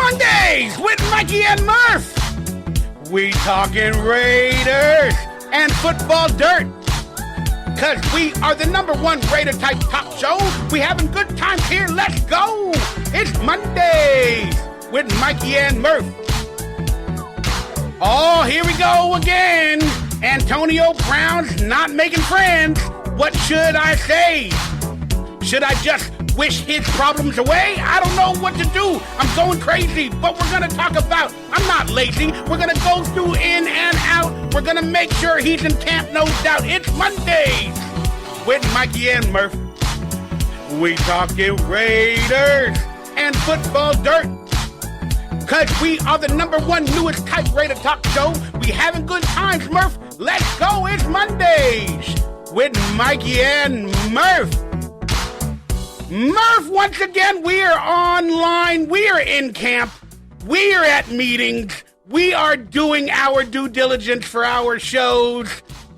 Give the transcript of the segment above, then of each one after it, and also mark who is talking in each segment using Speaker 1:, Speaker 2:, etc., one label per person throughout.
Speaker 1: Mondays with Mikey and Murf. We talking Raiders and football dirt. Because we are the #1 Raider type talk show. We having good times here. Let's go. It's Mondays with Mikey and Murf. Oh, here we go again. Antonio Brown's not making friends. What should I say? Should I just wish his problems away? I don't know what to do. I'm going crazy, but we're going to talk about, I'm not lazy. We're going to go through in and out. We're going to make sure he's in camp, no doubt. It's Mondays with Mikey and Murf. We talking Raiders and football dirt. Because we are the #1 newest type Raider talk show. We having good times, Murf. Let's go. It's Mondays with Mikey and Murf. Murf, once again, we are online. We are in camp. We are at meetings. We are doing our due diligence for our shows.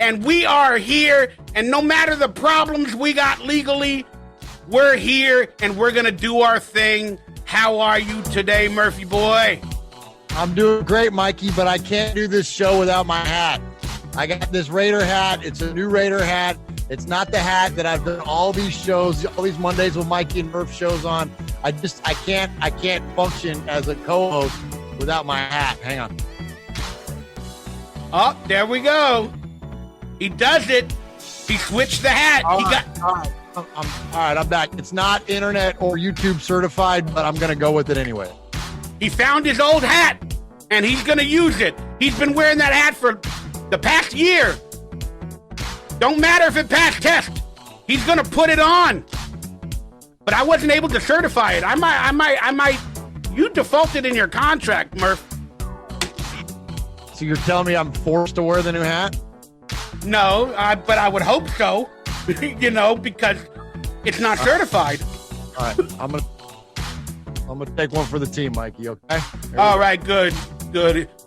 Speaker 1: And we are here. And no matter the problems we got legally, we're here and we're going to do our thing. How are you today, Murphy boy?
Speaker 2: I'm doing great, Mikey, but I can't do this show without my hat. I got this Raider hat. It's a new Raider hat. It's not the hat that I've done all these shows, all these Mondays with Mikey and Murf shows on. I can't function as a co-host without my hat. Hang on.
Speaker 1: Oh, there we go. He does it. He switched the hat.
Speaker 2: All right, I'm back. It's not internet or YouTube certified, but I'm going to go with it anyway.
Speaker 1: He found his old hat, and he's going to use it. He's been wearing that hat for the past year. Don't matter if it passed test. He's going to put it on. But I wasn't able to certify it. I might. You defaulted in your contract, Murph.
Speaker 2: So you're telling me I'm forced to wear the new hat?
Speaker 1: No, but I would hope so. Because it's not certified.
Speaker 2: All right, I'm gonna take one for the team, Mikey. Okay.
Speaker 1: All right, good.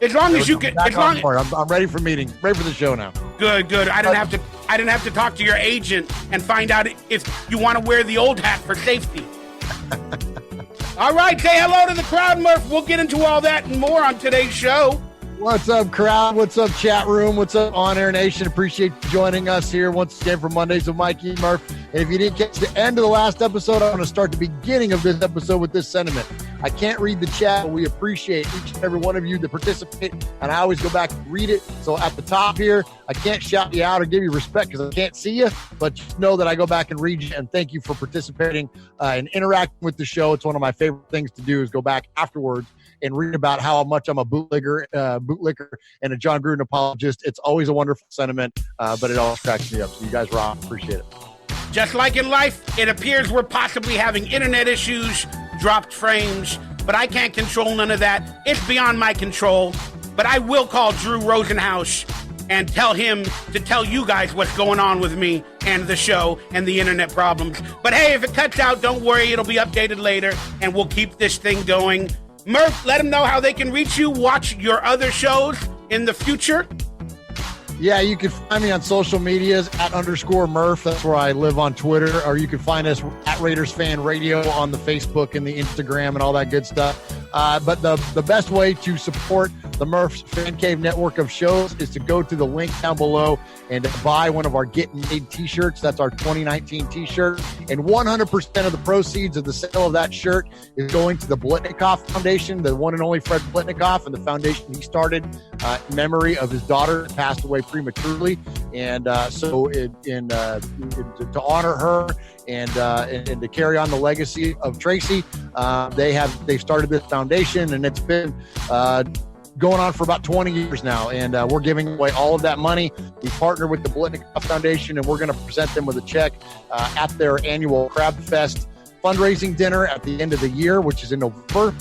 Speaker 1: As long as you can.
Speaker 2: I'm ready for meetings. Ready for the show now.
Speaker 1: Good. I didn't have to talk to your agent and find out if you want to wear the old hat for safety. All right, say hello to the crowd, Murph. We'll get into all that and more on today's show.
Speaker 2: What's up, crowd? What's up, chat room? What's up, On Air Nation? Appreciate you joining us here once again for Mondays with Mikey and Murf. And if you didn't catch the end of the last episode, I want to start the beginning of this episode with this sentiment. I can't read the chat, but we appreciate each and every one of you that participate, and I always go back and read it. So at the top here, I can't shout you out or give you respect because I can't see you, but just know that I go back and read you, and thank you for participating and interacting with the show. It's one of my favorite things to do is go back afterwards and read about how much I'm a bootlegger and a John Gruden apologist. It's always a wonderful sentiment, but it always cracks me up. So you guys rock. Appreciate it.
Speaker 1: Just like in life, it appears we're possibly having internet issues, dropped frames, but I can't control none of that. It's beyond my control. But I will call Drew Rosenhaus and tell him to tell you guys what's going on with me and the show and the internet problems. But hey, if it cuts out, don't worry. It'll be updated later, and we'll keep this thing going. Murph, let them know how they can reach you, watch your other shows in the future.
Speaker 2: Yeah, you can find me on social medias @_Murf. That's where I live on Twitter. Or you can find us at Raiders Fan Radio on the Facebook and the Instagram and all that good stuff. But the best way to support the Murph's Fan Cave network of shows is to go to the link down below and buy one of our Getting Made t-shirts. That's our 2019 t-shirt. And 100% of the proceeds of the sale of that shirt is going to the Blitnikoff Foundation, the one and only Fred Blitnikoff, and the foundation he started in memory of his daughter that passed away prematurely. And so to honor her and to carry on the legacy of Tracy, they've started this foundation, and it's been going on for about 20 years now, and we're giving away all of that money. We partner with the Blitnikoff Foundation, and we're going to present them with a check at their annual Crab Fest fundraising dinner at the end of the year, which is in November.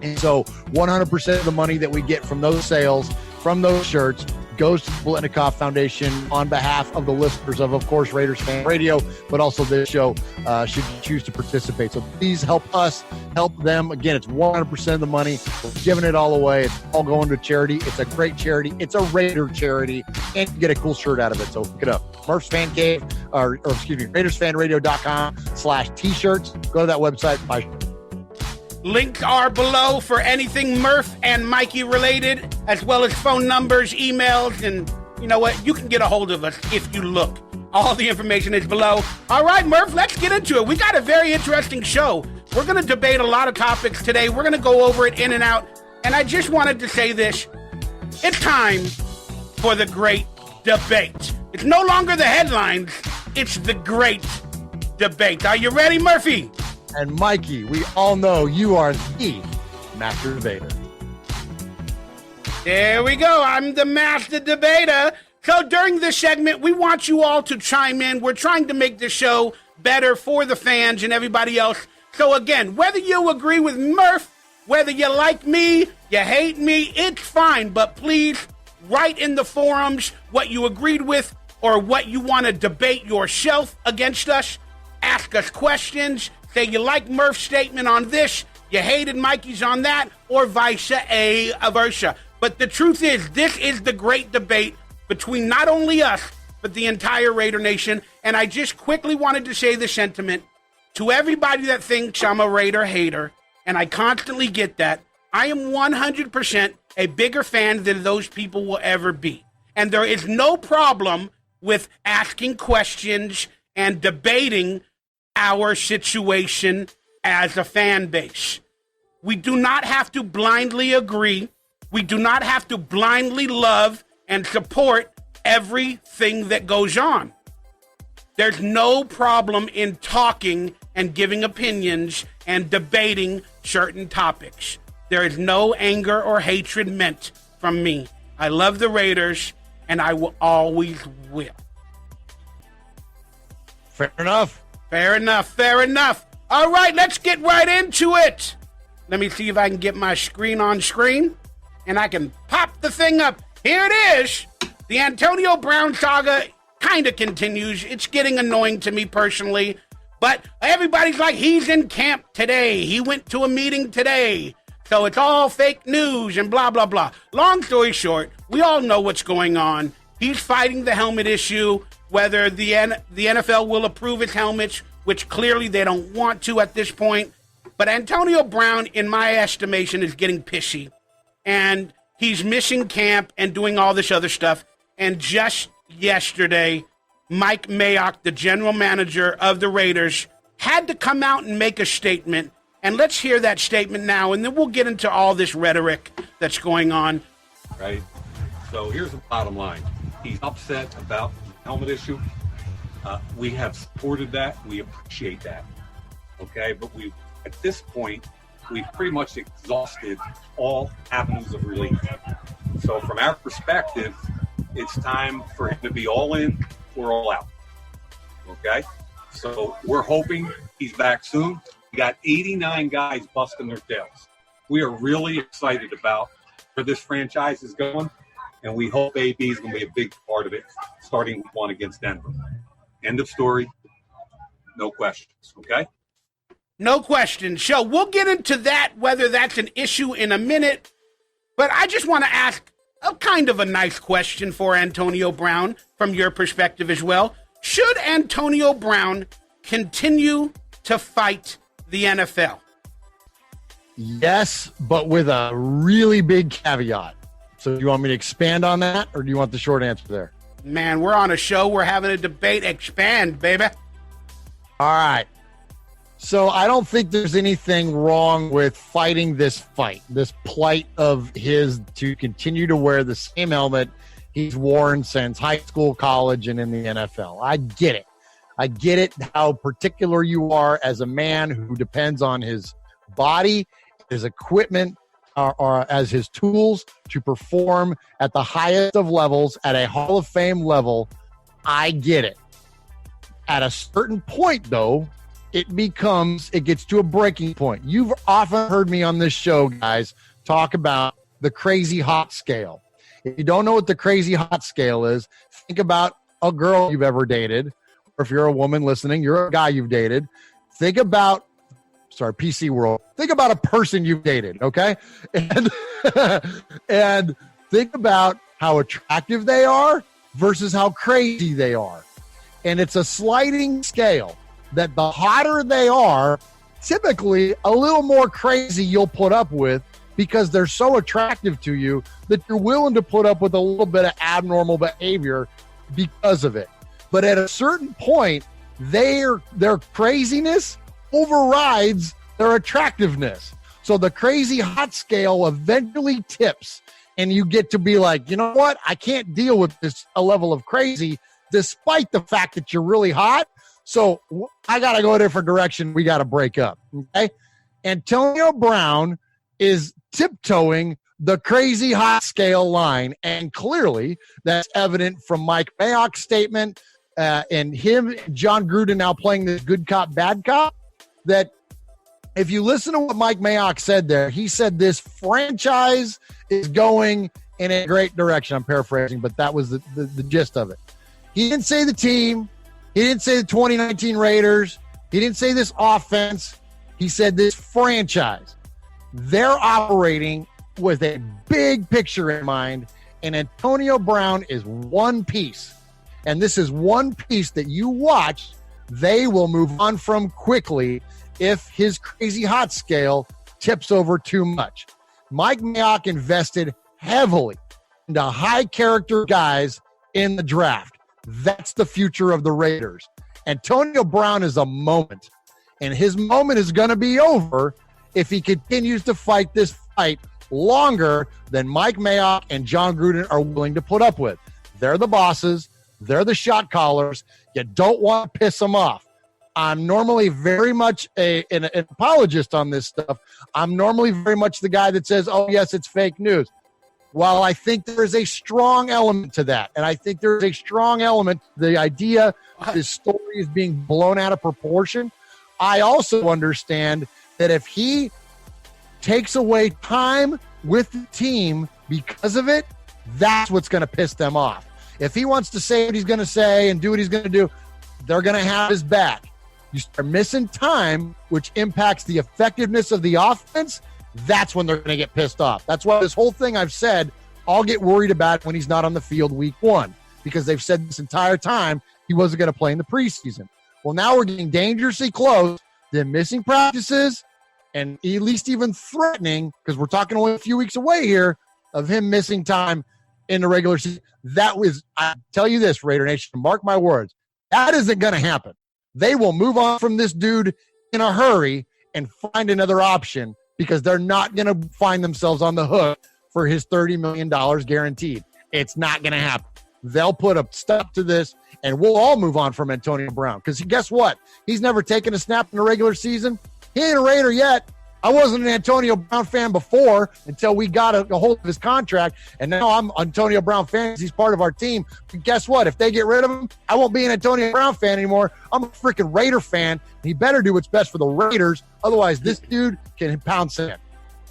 Speaker 2: And so 100% of the money that we get from those sales, from those shirts, goes to the Blitnikoff Foundation on behalf of the listeners of course, Raiders Fan Radio, but also this show, should you choose to participate. So please help us, help them. Again, it's 100% of the money. We're giving it all away. It's all going to charity. It's a great charity. It's a Raider charity, and you get a cool shirt out of it. So look it up. Murph's Fan Cave, or excuse me, RaidersFanRadio.com/t-shirts. Go to that website, buy shirts.
Speaker 1: Links are below for anything Murf and Mikey related, as well as phone numbers, emails, and you know what? You can get a hold of us if you look. All the information is below. All right, Murf, let's get into it. We got a very interesting show. We're going to debate a lot of topics today. We're going to go over it in and out. And I just wanted to say this. It's time for the great debate. It's no longer the headlines. It's the great debate. Are you ready, Murphy?
Speaker 2: And Mikey, we all know you are the master debater.
Speaker 1: There we go. I'm the master debater. So during this segment, we want you all to chime in. We're trying to make the show better for the fans and everybody else. So again, whether you agree with Murph, whether you like me, you hate me, it's fine. But please write in the forums what you agreed with or what you want to debate yourself against us. Ask us questions. Say you like Murph's statement on this, you hated Mikey's on that, or vice versa. But the truth is, this is the great debate between not only us, but the entire Raider Nation. And I just quickly wanted to say the sentiment to everybody that thinks I'm a Raider hater, and I constantly get that. I am 100% a bigger fan than those people will ever be. And there is no problem with asking questions and debating our situation as a fan base. We do not have to blindly agree. We do not have to blindly love and support everything that goes on. There's no problem in talking and giving opinions and debating certain topics. There is no anger or hatred meant from me. I love the Raiders, and I will always will.
Speaker 2: Fair enough.
Speaker 1: Fair enough, fair enough. All right, let's get right into it. Let me see if I can get my screen on screen, and I can pop the thing up. Here it is. The Antonio Brown saga kind of continues. It's getting annoying to me personally, but everybody's like, he's in camp today. He went to a meeting today. So it's all fake news and blah, blah, blah. Long story short, we all know what's going on. He's fighting the helmet issue, whether the NFL will approve his helmets, which clearly they don't want to at this point. But Antonio Brown, in my estimation, is getting pissy. And he's missing camp and doing all this other stuff. And just yesterday, Mike Mayock, the general manager of the Raiders, had to come out and make a statement. And let's hear that statement now, and then we'll get into all this rhetoric that's going on.
Speaker 3: Right? So here's the bottom line. He's upset about the helmet issue. We have supported that. We appreciate that. Okay? But at this point, we've pretty much exhausted all avenues of relief. So from our perspective, it's time for him to be all in or all out. Okay? So we're hoping he's back soon. We got 89 guys busting their tails. We are really excited about where this franchise is going, and we hope AB is going to be a big part of it, starting week 1 against Denver. End of story. No questions, okay?
Speaker 1: No questions. So we'll get into that, whether that's an issue in a minute. But I just want to ask a kind of a nice question for Antonio Brown from your perspective as well. Should Antonio Brown continue to fight the NFL?
Speaker 2: Yes, but with a really big caveat. So do you want me to expand on that, or do you want the short answer there?
Speaker 1: Man, we're on a show. We're having a debate. Expand, baby.
Speaker 2: All right. So I don't think there's anything wrong with fighting this fight, this plight of his to continue to wear the same helmet he's worn since high school, college, and in the NFL. I get it. I get it, how particular you are as a man who depends on his body, his equipment, or as his tools to perform at the highest of levels at a Hall of Fame level. I get it. At a certain point, though, it gets to a breaking point. You've often heard me on this show, guys, talk about the crazy hot scale. If you don't know what the crazy hot scale is, think about a girl you've ever dated. Or if you're a woman listening, you're a guy you've dated. Think about, PC world. Think about a person you've dated, okay? And, and think about how attractive they are versus how crazy they are. And it's a sliding scale that the hotter they are, typically a little more crazy you'll put up with because they're so attractive to you that you're willing to put up with a little bit of abnormal behavior because of it. But at a certain point, their craziness overrides their attractiveness. So the crazy hot scale eventually tips, and you get to be like, you know what? I can't deal with this a level of crazy despite the fact that you're really hot. So I got to go a different direction. We got to break up. Okay. Antonio Brown is tiptoeing the crazy hot scale line. And clearly that's evident from Mike Mayock's statement and him, John Gruden now playing this good cop, bad cop, that if you listen to what Mike Mayock said there, he said this franchise is going in a great direction. I'm paraphrasing, but that was the gist of it. He didn't say the team. He didn't say the 2019 Raiders. He didn't say this offense. He said this franchise. They're operating with a big picture in mind, and Antonio Brown is one piece. And this is one piece that you watch, they will move on from quickly if his crazy hot scale tips over too much. Mike Mayock invested heavily into high character guys in the draft. That's the future of the Raiders. Antonio Brown is a moment, and his moment is going to be over if he continues to fight this fight longer than Mike Mayock and John Gruden are willing to put up with. They're the bosses. They're the shot callers. You don't want to piss them off. I'm normally very much an apologist on this stuff. I'm normally very much the guy that says, oh, yes, it's fake news. While I think there is a strong element to that, and I think there is a strong element, the idea this story is being blown out of proportion, I also understand that if he takes away time with the team because of it, that's what's going to piss them off. If he wants to say what he's going to say and do what he's going to do, they're going to have his back. You start missing time, which impacts the effectiveness of the offense, that's when they're going to get pissed off. That's why this whole thing I've said, I'll get worried about when he's not on the field week one, because they've said this entire time he wasn't going to play in the preseason. Well, now we're getting dangerously close to missing practices and at least even threatening, because we're talking only a few weeks away here, of him missing time in the regular season. That was, I tell you this, Raider Nation, mark my words, that isn't going to happen. They will move on from this dude in a hurry and find another option, because they're not going to find themselves on the hook for his $30 million guaranteed. It's not going to happen. They'll put a stop to this, and we'll all move on from Antonio Brown. Because guess what? He's never taken a snap in the regular season. He ain't a Raider yet. I wasn't an Antonio Brown fan before until we got a hold of his contract, and now I'm Antonio Brown fan because he's part of our team. But guess what? If they get rid of him, I won't be an Antonio Brown fan anymore. I'm a freaking Raider fan. He better do what's best for the Raiders. Otherwise, this dude can pound sand.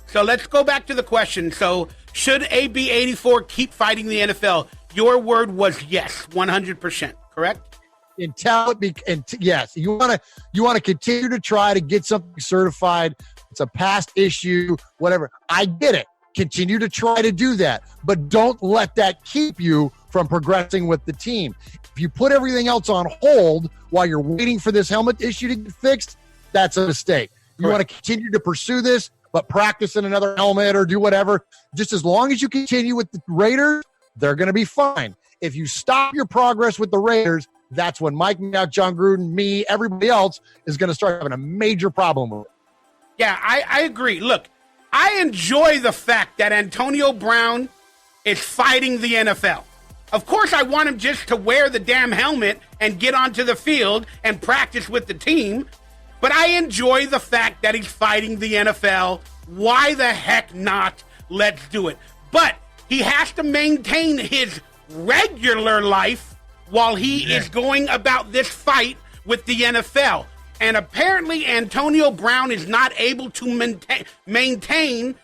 Speaker 1: So let's go back to the question. So should AB84 keep fighting the NFL? Your word was yes, 100%, correct?
Speaker 2: Yes, you want to continue to try to get something certified. It's a past issue, whatever. I get it. Continue to try to do that, but don't let that keep you from progressing with the team. If you put everything else on hold while you're waiting for this helmet issue to get fixed, that's a mistake. You want to continue to pursue this, but practice in another helmet or do whatever. Just as long as you continue with the Raiders, they're going to be fine. If you stop your progress with the Raiders, that's when Mike Mayock, John Gruden, me, everybody else is going to start having a major problem with it.
Speaker 1: Yeah, I agree. Look, I enjoy the fact that Antonio Brown is fighting the NFL. Of course, I want him just to wear the damn helmet and get onto the field and practice with the team. But I enjoy the fact that he's fighting the NFL. Why the heck not? Let's do it. But he has to maintain his regular life while he is going about this fight with the NFL. And apparently Antonio Brown is not able to maintain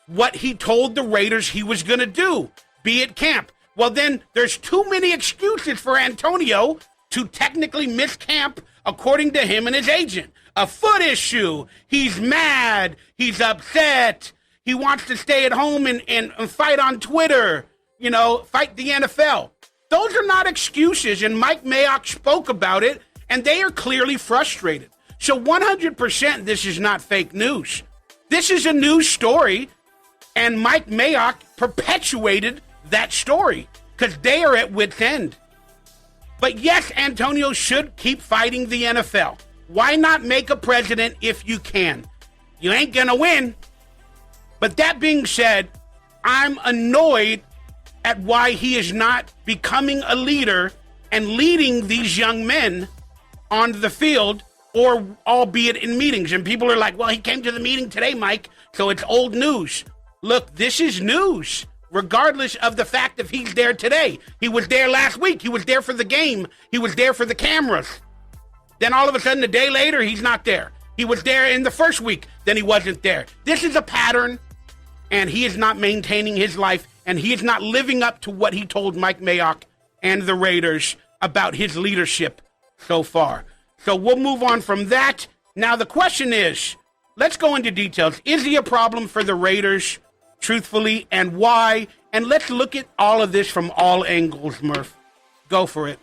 Speaker 1: what he told the Raiders he was going to do, be at camp. Well, then there's too many excuses for Antonio to technically miss camp, according to him and his agent. A foot issue. He's mad. He's upset. He wants to stay at home and fight on Twitter, fight the NFL. Those are not excuses, and Mike Mayock spoke about it, and they are clearly frustrated. So 100% this is not fake news. This is a news story, and Mike Mayock perpetuated that story because they are at wit's end. But yes, Antonio should keep fighting the NFL. Why not make a president if you can? You ain't going to win. But that being said, I'm annoyed at why he is not becoming a leader and leading these young men on the field, or albeit in meetings. And people are like, well, he came to the meeting today, Mike, so it's old news. Look, this is news, regardless of the fact if he's there today. He was there last week. He was there for the game. He was there for the cameras. Then all of a sudden, a day later, he's not there. He was there in the first week, then he wasn't there. This is a pattern, and he is not maintaining his life, and he is not living up to what he told Mike Mayock and the Raiders about his leadership so far. So we'll move on from that. Now the question is, let's go into details. Is he a problem for the Raiders, truthfully, and why? And let's look at all of this from all angles, Murph. Go for it.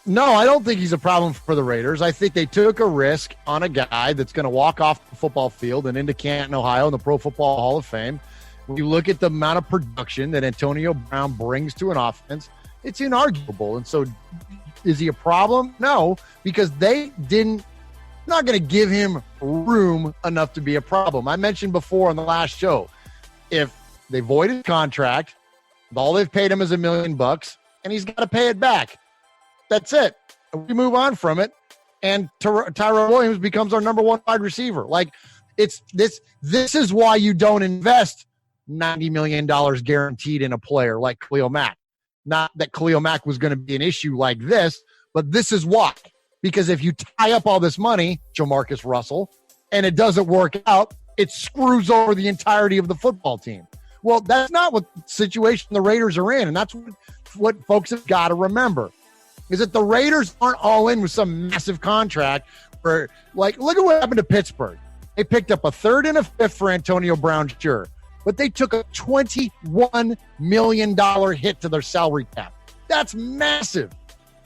Speaker 2: No, I don't think he's a problem for the Raiders. I think they took a risk on a guy that's going to walk off the football field and into Canton, Ohio, in the Pro Football Hall of Fame. When you look at the amount of production that Antonio Brown brings to an offense, it's inarguable. And so is he a problem? No, because they not going to give him room enough to be a problem. I mentioned before on the last show, if they void his contract, all they've paid him is $1 million, and he's got to pay it back. That's it. We move on from it, and Tyrell Williams becomes our number one wide receiver. Like, it's this is why you don't invest $90 million guaranteed in a player like Khalil Mack. Not that Khalil Mack was going to be an issue like this, but this is why. Because if you tie up all this money, Jamarcus Russell, and it doesn't work out, it screws over the entirety of the football team. Well, that's not what situation the Raiders are in, and that's what folks have got to remember. Is that the Raiders aren't all in with some massive contract where, like, look at what happened to Pittsburgh. They picked up a third and a fifth for Antonio Brown, sure, but they took a $21 million hit to their salary cap. That's massive.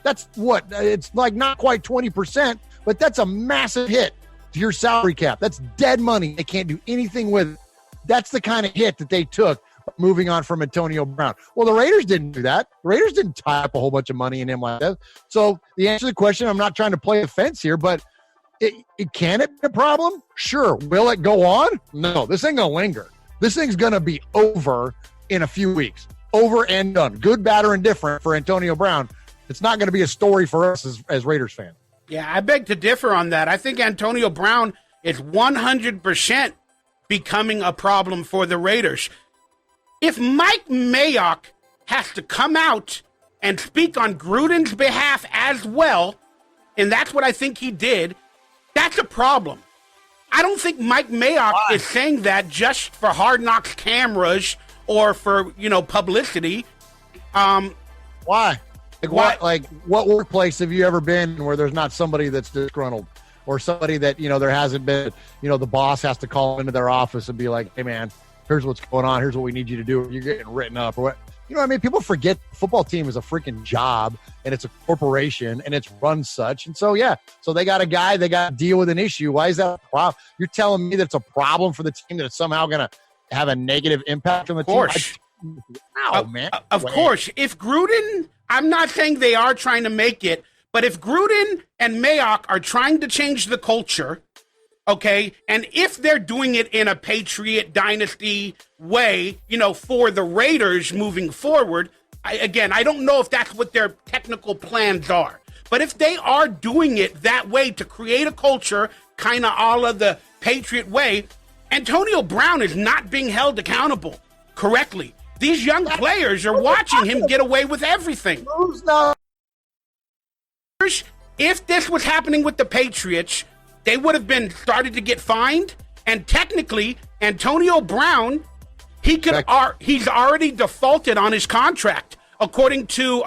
Speaker 2: That's what? It's like not quite 20%, but that's a massive hit to your salary cap. That's dead money. They can't do anything with it. That's the kind of hit that they took moving on from Antonio Brown. Well, the Raiders didn't do that. The Raiders didn't tie up a whole bunch of money in him like that. So the answer to the question, I'm not trying to play the fence here, but can it be a problem? Sure. Will it go on? No, this ain't going to linger. This thing's going to be over in a few weeks. Over and done. Good, bad, or indifferent for Antonio Brown. It's not going to be a story for us as Raiders fans.
Speaker 1: Yeah, I beg to differ on that. I think Antonio Brown is 100% becoming a problem for the Raiders. If Mike Mayock has to come out and speak on Gruden's behalf as well, and that's what I think he did, that's a problem. I don't think Mike Mayock is saying that just for Hard Knocks cameras or for, publicity.
Speaker 2: Why? What workplace have you ever been where there's not somebody that's disgruntled or somebody that, there hasn't been, the boss has to call into their office and be like, hey, man, here's what's going on. Here's what we need you to do. You're getting written up or what? You know what I mean? People forget the football team is a freaking job and it's a corporation and it's run such. And so, so they got a guy, they got to deal with an issue. Why is that a problem? You're telling me that it's a problem for the team that it's somehow going to have a negative impact on the team?
Speaker 1: Of course. If Gruden, I'm not saying they are trying to make it, but if Gruden and Mayock are trying to change the culture, okay, and if they're doing it in a Patriot dynasty way, for the Raiders moving forward, I don't know if that's what their technical plans are. But if they are doing it that way to create a culture, kind of a la the Patriot way, Antonio Brown is not being held accountable correctly. These young players are watching him get away with everything. If this was happening with the Patriots, they would have been started to get fined, and technically, Antonio Brown, he's already defaulted on his contract, according to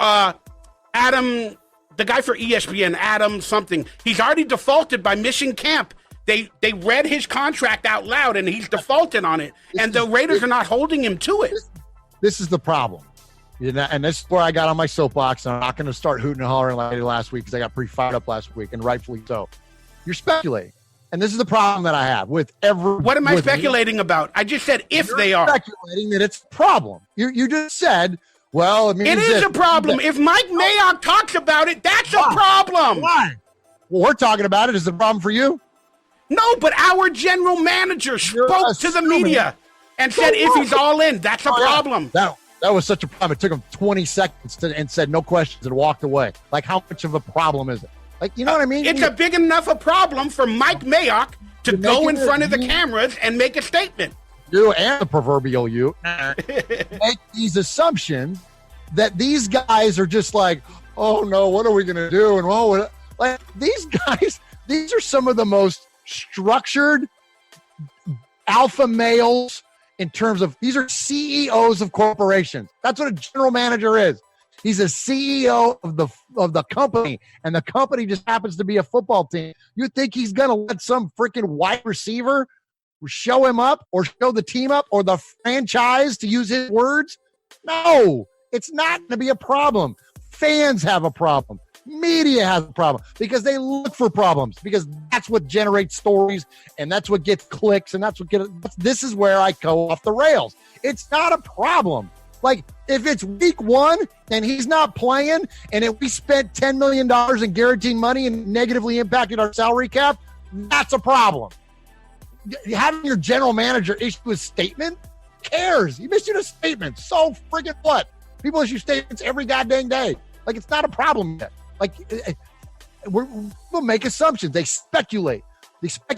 Speaker 1: Adam, the guy for ESPN, Adam something. He's already defaulted by missing camp. They read his contract out loud, and he's defaulted on it, and the Raiders are not holding him to it.
Speaker 2: This is the problem. And this is where I got on my soapbox. And I'm not going to start hooting and hollering like I did last week because I got pretty fired up last week, and rightfully so. You're speculating. And this is the problem that I have with every.
Speaker 1: What am I speculating about? I just said if they are.
Speaker 2: Speculating that it's a problem. You just said, well, it means
Speaker 1: it is a problem. If Mike Mayock talks about it, that's a problem.
Speaker 2: Why? Well, we're talking about it. Is it a problem for you?
Speaker 1: No, but our general manager spoke to the media and said if he's all in, that's a problem.
Speaker 2: That was such a problem. It took him 20 seconds and said no questions and walked away. Like, how much of a problem is it? Like, you know what I mean?
Speaker 1: It's a big enough a problem for Mike Mayock to go in front of the cameras and make a statement.
Speaker 2: You and the proverbial you make these assumptions that these guys are just like, oh no, what are we going to do? And like these guys, these are some of the most structured alpha males in terms of, these are CEOs of corporations. That's what a general manager is. He's a CEO of the company, and the company just happens to be a football team. You think he's going to let some freaking wide receiver show him up or show the team up or the franchise, to use his words? No, it's not going to be a problem. Fans have a problem. Media has a problem because they look for problems, because that's what generates stories and that's what gets clicks, and this is where I go off the rails. It's not a problem. Like, if it's week 1 and he's not playing, and if we spent $10 million in guaranteed money and negatively impacted our salary cap, that's a problem. Having your general manager issue a statement, cares? He issued a statement. So friggin' what? People issue statements every goddamn day. Like, it's not a problem yet. Like, we'll make assumptions. They speculate.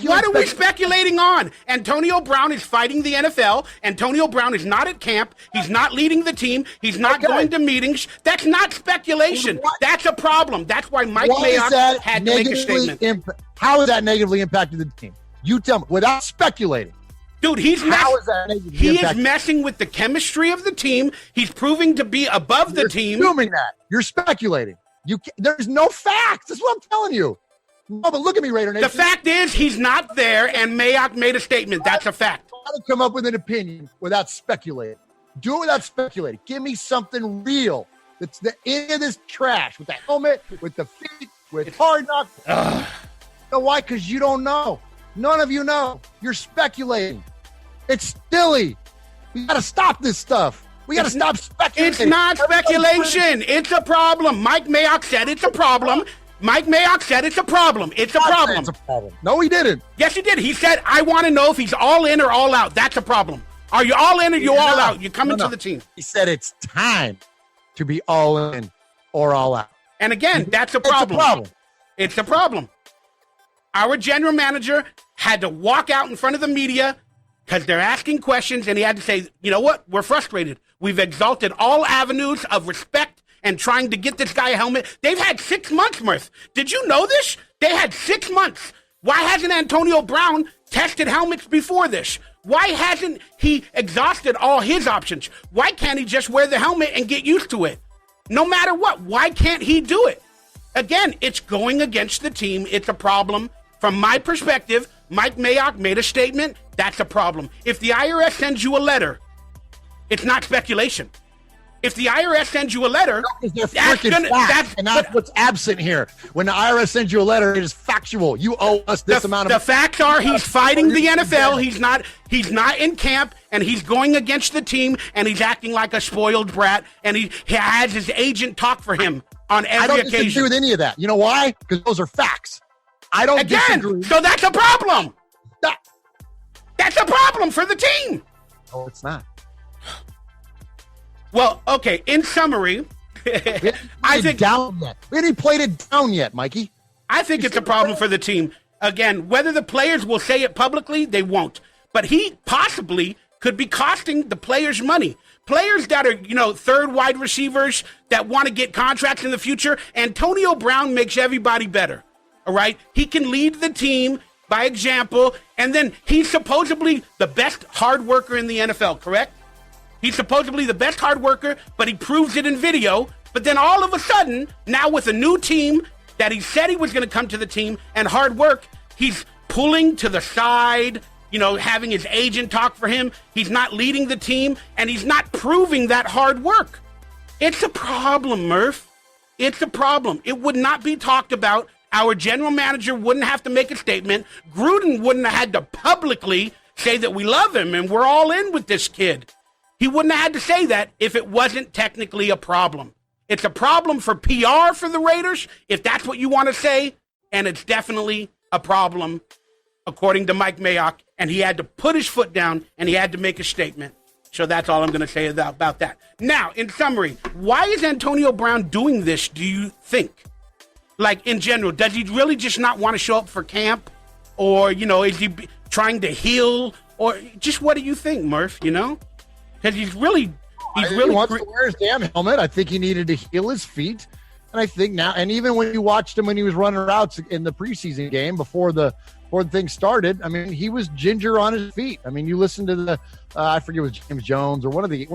Speaker 2: What are we speculating on?
Speaker 1: Antonio Brown is fighting the NFL. Antonio Brown is not at camp. He's not leading the team. He's not going to meetings. That's not speculation. That's a problem. That's why Mike Mayock had to make a statement.
Speaker 2: How has that negatively impacted the team? You tell me, without speculating.
Speaker 1: Dude, he is messing with the chemistry of the team. He's proving to be above the team.
Speaker 2: You're assuming that. You're speculating. There's no facts. That's what I'm telling you. No, but look at me, Raider Nation.
Speaker 1: The fact is, he's not there, and Mayock made a statement. That's a fact.
Speaker 2: Try to come up with an opinion without speculating. Do it without speculating. Give me something real. That's the end of this trash, with the helmet, with the feet, with hard knocks. You know why? Because you don't know. None of you know. You're speculating. It's silly. We got to stop this stuff. We got to stop speculating.
Speaker 1: It's not speculation. It's a problem. Mike Mayock said it's a problem. Mike Mayock said it's a problem. It's a problem.
Speaker 2: It's a problem. No, he didn't.
Speaker 1: Yes, he did. He said, I want to know if he's all in or all out. That's a problem. Are you all in or you all out? You're coming to the team.
Speaker 2: He said it's time to be all in or all out.
Speaker 1: And again, that's a problem. It's a problem. Our general manager had to walk out in front of the media because they're asking questions, and he had to say, you know what? We're frustrated. We've exalted all avenues of respect and trying to get this guy a helmet. They've had 6 months, Murf. Did you know this? They had 6 months. Why hasn't Antonio Brown tested helmets before this? Why hasn't he exhausted all his options? Why can't he just wear the helmet and get used to it? No matter what, why can't he do it? Again, it's going against the team. It's a problem. From my perspective, Mike Mayock made a statement. That's a problem. If the IRS sends you a letter, it's not speculation. If the IRS sends you a letter,
Speaker 2: that's what's absent here. When the IRS sends you a letter, it is factual. You owe us this amount of money.
Speaker 1: The facts are he's fighting the NFL. He's not in camp, and he's going against the team, and he's acting like a spoiled brat, and he has his agent talk for him on every occasion.
Speaker 2: I don't disagree with any of that. You know why? Because those are facts. I don't disagree.
Speaker 1: So that's a problem. That's a problem for the team.
Speaker 2: No, it's not.
Speaker 1: Well, okay, in summary, I think
Speaker 2: we haven't played it down yet, Mikey.
Speaker 1: I think it's a problem for the team. Again, whether the players will say it publicly, they won't. But he possibly could be costing the players money. Players that are, third wide receivers that want to get contracts in the future. Antonio Brown makes everybody better. All right? He can lead the team by example, and then he's supposedly the best hard worker in the NFL, correct? He's supposedly the best hard worker, but he proves it in video. But then all of a sudden, now with a new team that he said he was going to come to the team and hard work, he's pulling to the side, having his agent talk for him. He's not leading the team, and he's not proving that hard work. It's a problem, Murph. It's a problem. It would not be talked about. Our general manager wouldn't have to make a statement. Gruden wouldn't have had to publicly say that we love him and we're all in with this kid. He wouldn't have had to say that if it wasn't technically a problem. It's a problem for PR for the Raiders, if that's what you want to say, and it's definitely a problem, according to Mike Mayock, and he had to put his foot down and he had to make a statement. So that's all I'm going to say about that. Now, in summary, why is Antonio Brown doing this, do you think? Like, in general, does he really just not want to show up for camp? Or, is he trying to heal? Or just what do you think, Murph, Because he's really
Speaker 2: he wants to wear his damn helmet. I think he needed to heal his feet. And I think now, and even when you watched him when he was running routes in the preseason game before the thing started, I mean, he was ginger on his feet. I mean, you listen to the, I forget it was James Jones or one of the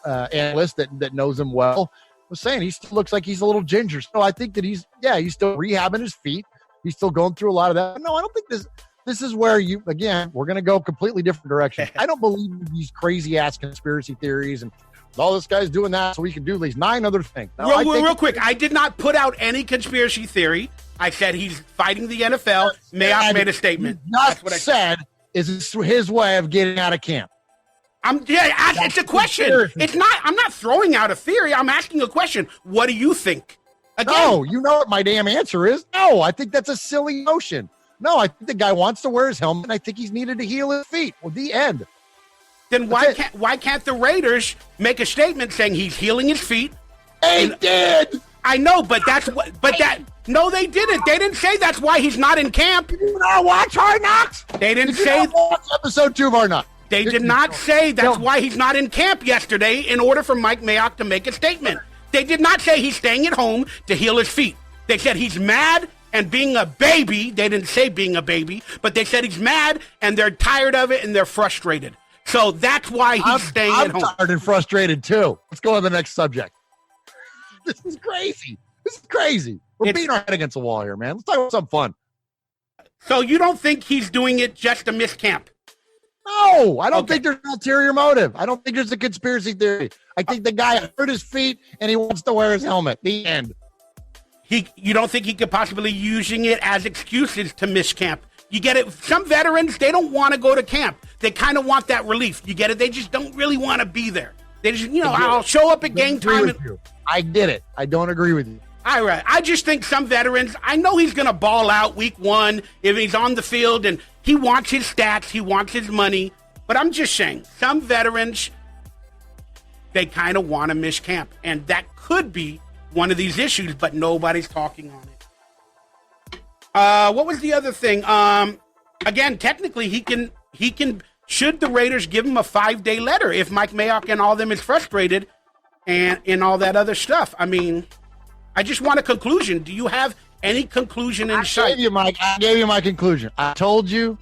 Speaker 2: analysts that knows him well was saying he still looks like he's a little ginger. So I think that he's still rehabbing his feet. He's still going through a lot of that. No, I don't think this is where we're going to go completely different direction. I don't believe in these crazy ass conspiracy theories and all this guy's doing that so we can do these 9 other things. No,
Speaker 1: real quick, I did not put out any conspiracy theory. I said he's fighting the NFL. Mayock made a statement.
Speaker 2: That's what I said. Is his way of getting out of camp?
Speaker 1: It's a question. It's not. I'm not throwing out a theory. I'm asking a question. What do you think? Again,
Speaker 2: no, you know what my damn answer is. No, I think that's a silly notion. No, I think the guy wants to wear his helmet, and I think he's needed to heal his feet. Well, the end.
Speaker 1: Then why can't the Raiders make a statement saying he's healing his feet?
Speaker 2: They did.
Speaker 1: I know, but no, they didn't. They didn't say that's why he's not in camp.
Speaker 2: You not watch Hard Knocks?
Speaker 1: They didn't say
Speaker 2: watch episode 2 of Hard Knocks.
Speaker 1: They did not say that's why he's not in camp yesterday in order for Mike Mayock to make a statement. They did not say he's staying at home to heal his feet. They said he's mad and being a baby. They didn't say being a baby, but they said he's mad and they're tired of it and they're frustrated. So that's why he's staying at home.
Speaker 2: I'm tired and frustrated too. Let's go on to the next subject. This is crazy. We're beating our head against the wall here, man. Let's talk about something fun.
Speaker 1: So you don't think he's doing it just to miss camp?
Speaker 2: No, I don't think there's an ulterior motive. I don't think there's a conspiracy theory. I think the guy hurt his feet and he wants to wear his helmet. The end.
Speaker 1: You don't think he could possibly using it as excuses to miss camp? You get it? Some veterans, they don't want to go to camp. They kind of want that relief. You get it? They just don't really want to be there. They just, I'll show up at game time.
Speaker 2: I get it. I don't agree with you.
Speaker 1: All right. I just think some veterans, I know he's going to ball out week 1 if he's on the field and he wants his stats, he wants his money. But I'm just saying, some veterans, they kind of want to miss camp. And that could be one of these issues, but nobody's talking on it. What was the other thing? Again, technically, he can. Should the Raiders give him a 5-day letter if Mike Mayock and all them is frustrated and all that other stuff? I mean, I just want a conclusion. Do you have any conclusion in sight?
Speaker 2: I gave you my conclusion. I told you.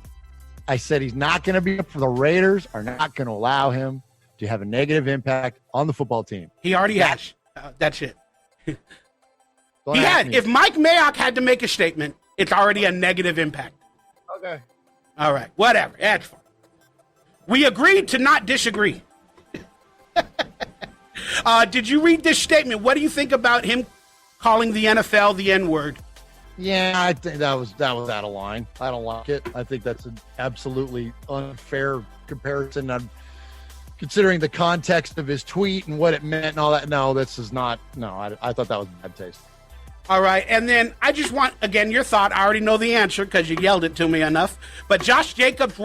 Speaker 2: I said he's not going to be up for the Raiders. Are not going to allow him to have a negative impact on the football team.
Speaker 1: He already has. That's it. If Mike Mayock had to make a statement, it's already a negative impact.
Speaker 2: Okay.
Speaker 1: All right. Whatever. That's fine. We agreed to not disagree. Did you read this statement? What do you think about him calling the NFL the N-word?
Speaker 2: Yeah, I think that was out of line. I don't like it. I think that's an absolutely unfair comparison. Considering the context of his tweet and what it meant and all that. No, this is not. No, I thought that was bad taste.
Speaker 1: All right. And then I just want, again, your thought. I already know the answer because you yelled it to me enough. But Josh Jacobs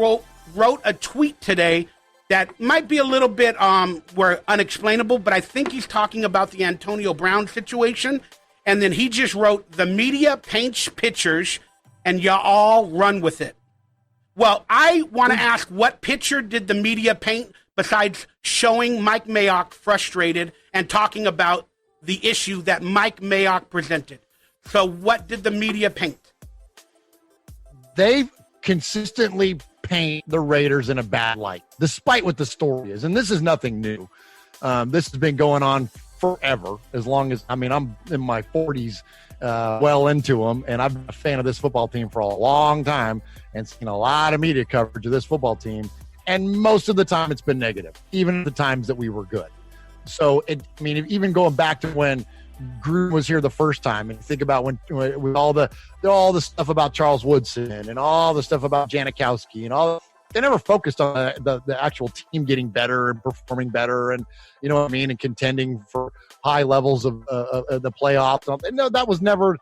Speaker 1: wrote a tweet today that might be a little bit unexplainable, but I think he's talking about the Antonio Brown situation. And then he just wrote, the media paints pictures and you all run with it. Well, I want to ask, what picture did the media paint besides showing Mike Mayock frustrated and talking about the issue that Mike Mayock presented? So what did the media paint?
Speaker 2: They consistently paint the Raiders in a bad light, despite what the story is. And this is nothing new. This has been going on forever, as long as, I'm in my 40s, well into them, and I've been a fan of this football team for a long time and seen a lot of media coverage of this football team, and most of the time it's been negative, even the times that we were good. So even going back to when Gruden was here the first time, and think about when with all the stuff about Charles Woodson and all the stuff about Janikowski and all, they never focused on the actual team getting better and performing better, and you know what I mean, and contending for high levels of the playoffs. No, that was never,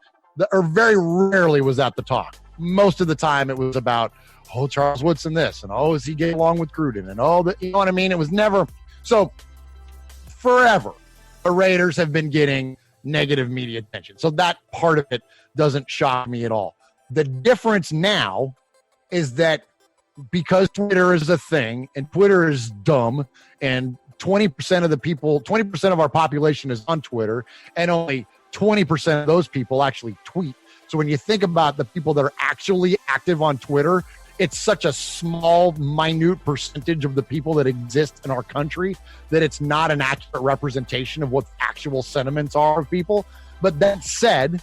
Speaker 2: or very rarely was that the talk. Most of the time, it was about, oh, Charles Woodson this, and oh, is he getting along with Gruden, and all that. You know what I mean? It was never so. Forever, the Raiders have been getting negative media attention. So that part of it doesn't shock me at all. The difference now is that because Twitter is a thing and Twitter is dumb, and 20% of the people, 20% of our population is on Twitter, and only 20% of those people actually tweet. So when you think about the people that are actually active on Twitter, it's such a small, minute percentage of the people that exist in our country that it's not an accurate representation of what actual sentiments are of people. But that said,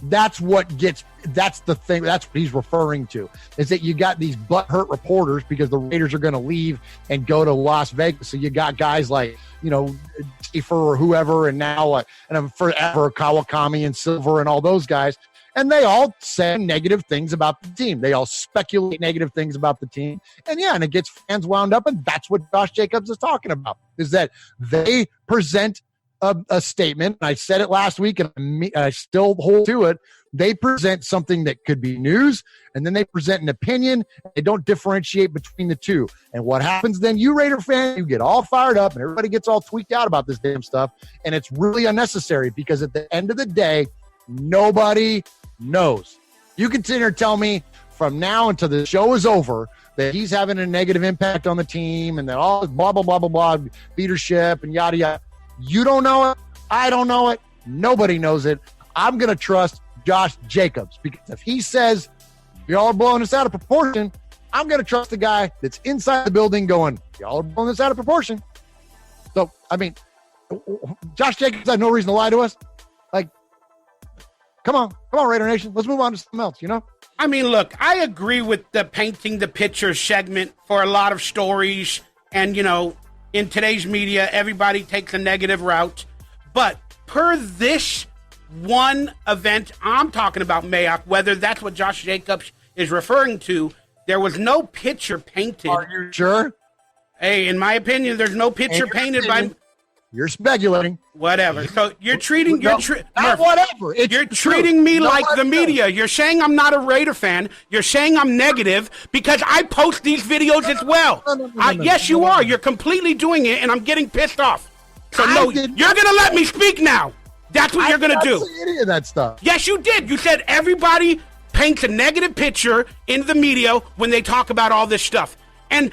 Speaker 2: that's the thing, that's what he's referring to, is that you got these butthurt reporters because the Raiders are going to leave and go to Las Vegas. So you got guys like, Tiefer or whoever, and now and forever Kawakami and Silver and all those guys. And they all say negative things about the team. They all speculate negative things about the team. And it gets fans wound up. And that's what Josh Jacobs is talking about, is that they present a statement. I said it last week, and I still hold to it. They present something that could be news, and then they present an opinion. They don't differentiate between the two. And what happens then, you Raider fan, you get all fired up, and everybody gets all tweaked out about this damn stuff. And it's really unnecessary, because at the end of the day, nobody knows. You can sit here and tell me from now until the show is over that he's having a negative impact on the team and that all blah, blah, blah, blah, blah, leadership and yada, yada. You don't know it. I don't know it. Nobody knows it. I'm going to trust Josh Jacobs, because if he says y'all are blowing this out of proportion, I'm going to trust the guy that's inside the building going, y'all are blowing this out of proportion. So, Josh Jacobs had no reason to lie to us. Come on, Raider Nation. Let's move on to something else,
Speaker 1: Look, I agree with the painting the picture segment for a lot of stories. And, in today's media, everybody takes a negative route. But per this one event I'm talking about, Mayock, whether that's what Josh Jacobs is referring to, there was no picture painted.
Speaker 2: Are you sure?
Speaker 1: Hey, in my opinion, there's no picture painted by...
Speaker 2: You're speculating.
Speaker 1: Whatever. So you're treating
Speaker 2: whatever.
Speaker 1: You're treating me like the media. You're saying I'm not a Raider fan. You're saying I'm negative because I post these videos as well. Yes, you are. You're completely doing it, and I'm getting pissed off. So you're gonna let me speak now. That's what you're gonna do.
Speaker 2: I didn't say any of that stuff.
Speaker 1: Yes, you did. You said everybody paints a negative picture in the media when they talk about all this stuff, and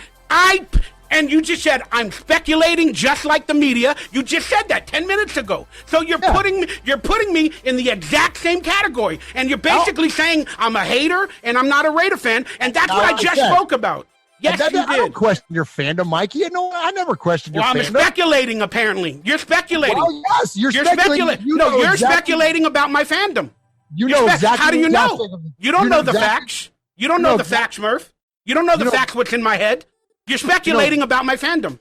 Speaker 1: you just said, I'm speculating just like the media. You just said that 10 minutes ago. So you're putting me in the exact same category. And you're basically saying I'm a hater and I'm not a Raider fan. And that's what I just spoke about. Yes, you did.
Speaker 2: I don't question your fandom, Mikey. No, I never questioned your fandom.
Speaker 1: I'm speculating, apparently. You're speculating.
Speaker 2: Well, yes, you're speculating.
Speaker 1: You're speculating about my fandom.
Speaker 2: Exactly.
Speaker 1: How do you know? You don't know the facts. You don't know the facts, Murph. You don't know the facts what's in my head. You're speculating about my fandom.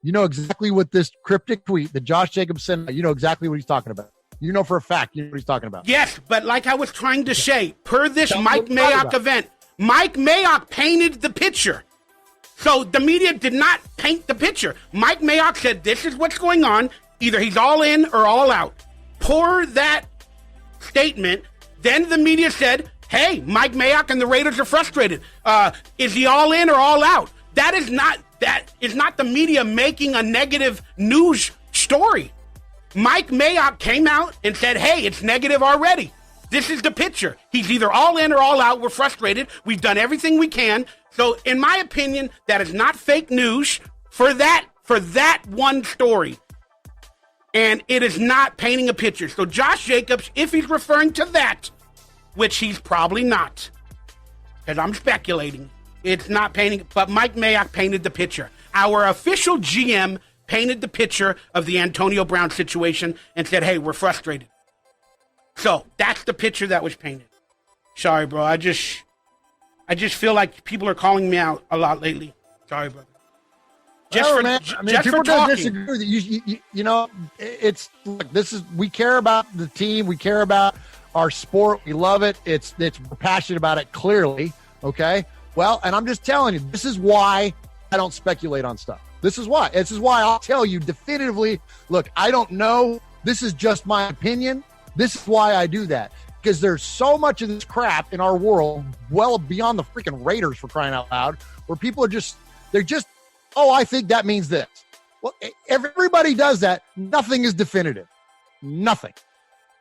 Speaker 2: You know exactly what this cryptic tweet that Josh Jacobs sent, you know exactly what he's talking about. You know for a fact you know what he's talking about.
Speaker 1: Yes, but like I was trying to say, per this Mike Mayock event, Mike Mayock painted the picture. So the media did not paint the picture. Mike Mayock said, this is what's going on. Either he's all in or all out. Per that statement, then the media said, hey, Mike Mayock and the Raiders are frustrated. Is he all in or all out? That is not the media making a negative news story. Mike Mayock came out and said, hey, it's negative already. This is the picture. He's either all in or all out. We're frustrated. We've done everything we can. So in my opinion, that is not fake news for that one story. And it is not painting a picture. So Josh Jacobs, if he's referring to that, which he's probably not, because I'm speculating, it's not painting, but Mike Mayock painted the picture. Our official GM painted the picture of the Antonio Brown situation and said, hey, we're frustrated. So that's the picture that was painted. Sorry, bro. I just feel like people are calling me out a lot lately. Sorry, brother.
Speaker 2: man. I mean, people don't disagree with you know, it's look, we care about the team, we care about our sport, we love it. We're passionate about it, clearly. Okay. Well, and I'm just telling you, this is why I don't speculate on stuff. This is why. This is why I'll tell you definitively, look, I don't know. This is just my opinion. This is why I do that. Because there's so much of this crap in our world, well beyond the freaking Raiders, for crying out loud, where people are they're just, oh, I think that means this. Well, everybody does that. Nothing is definitive. Nothing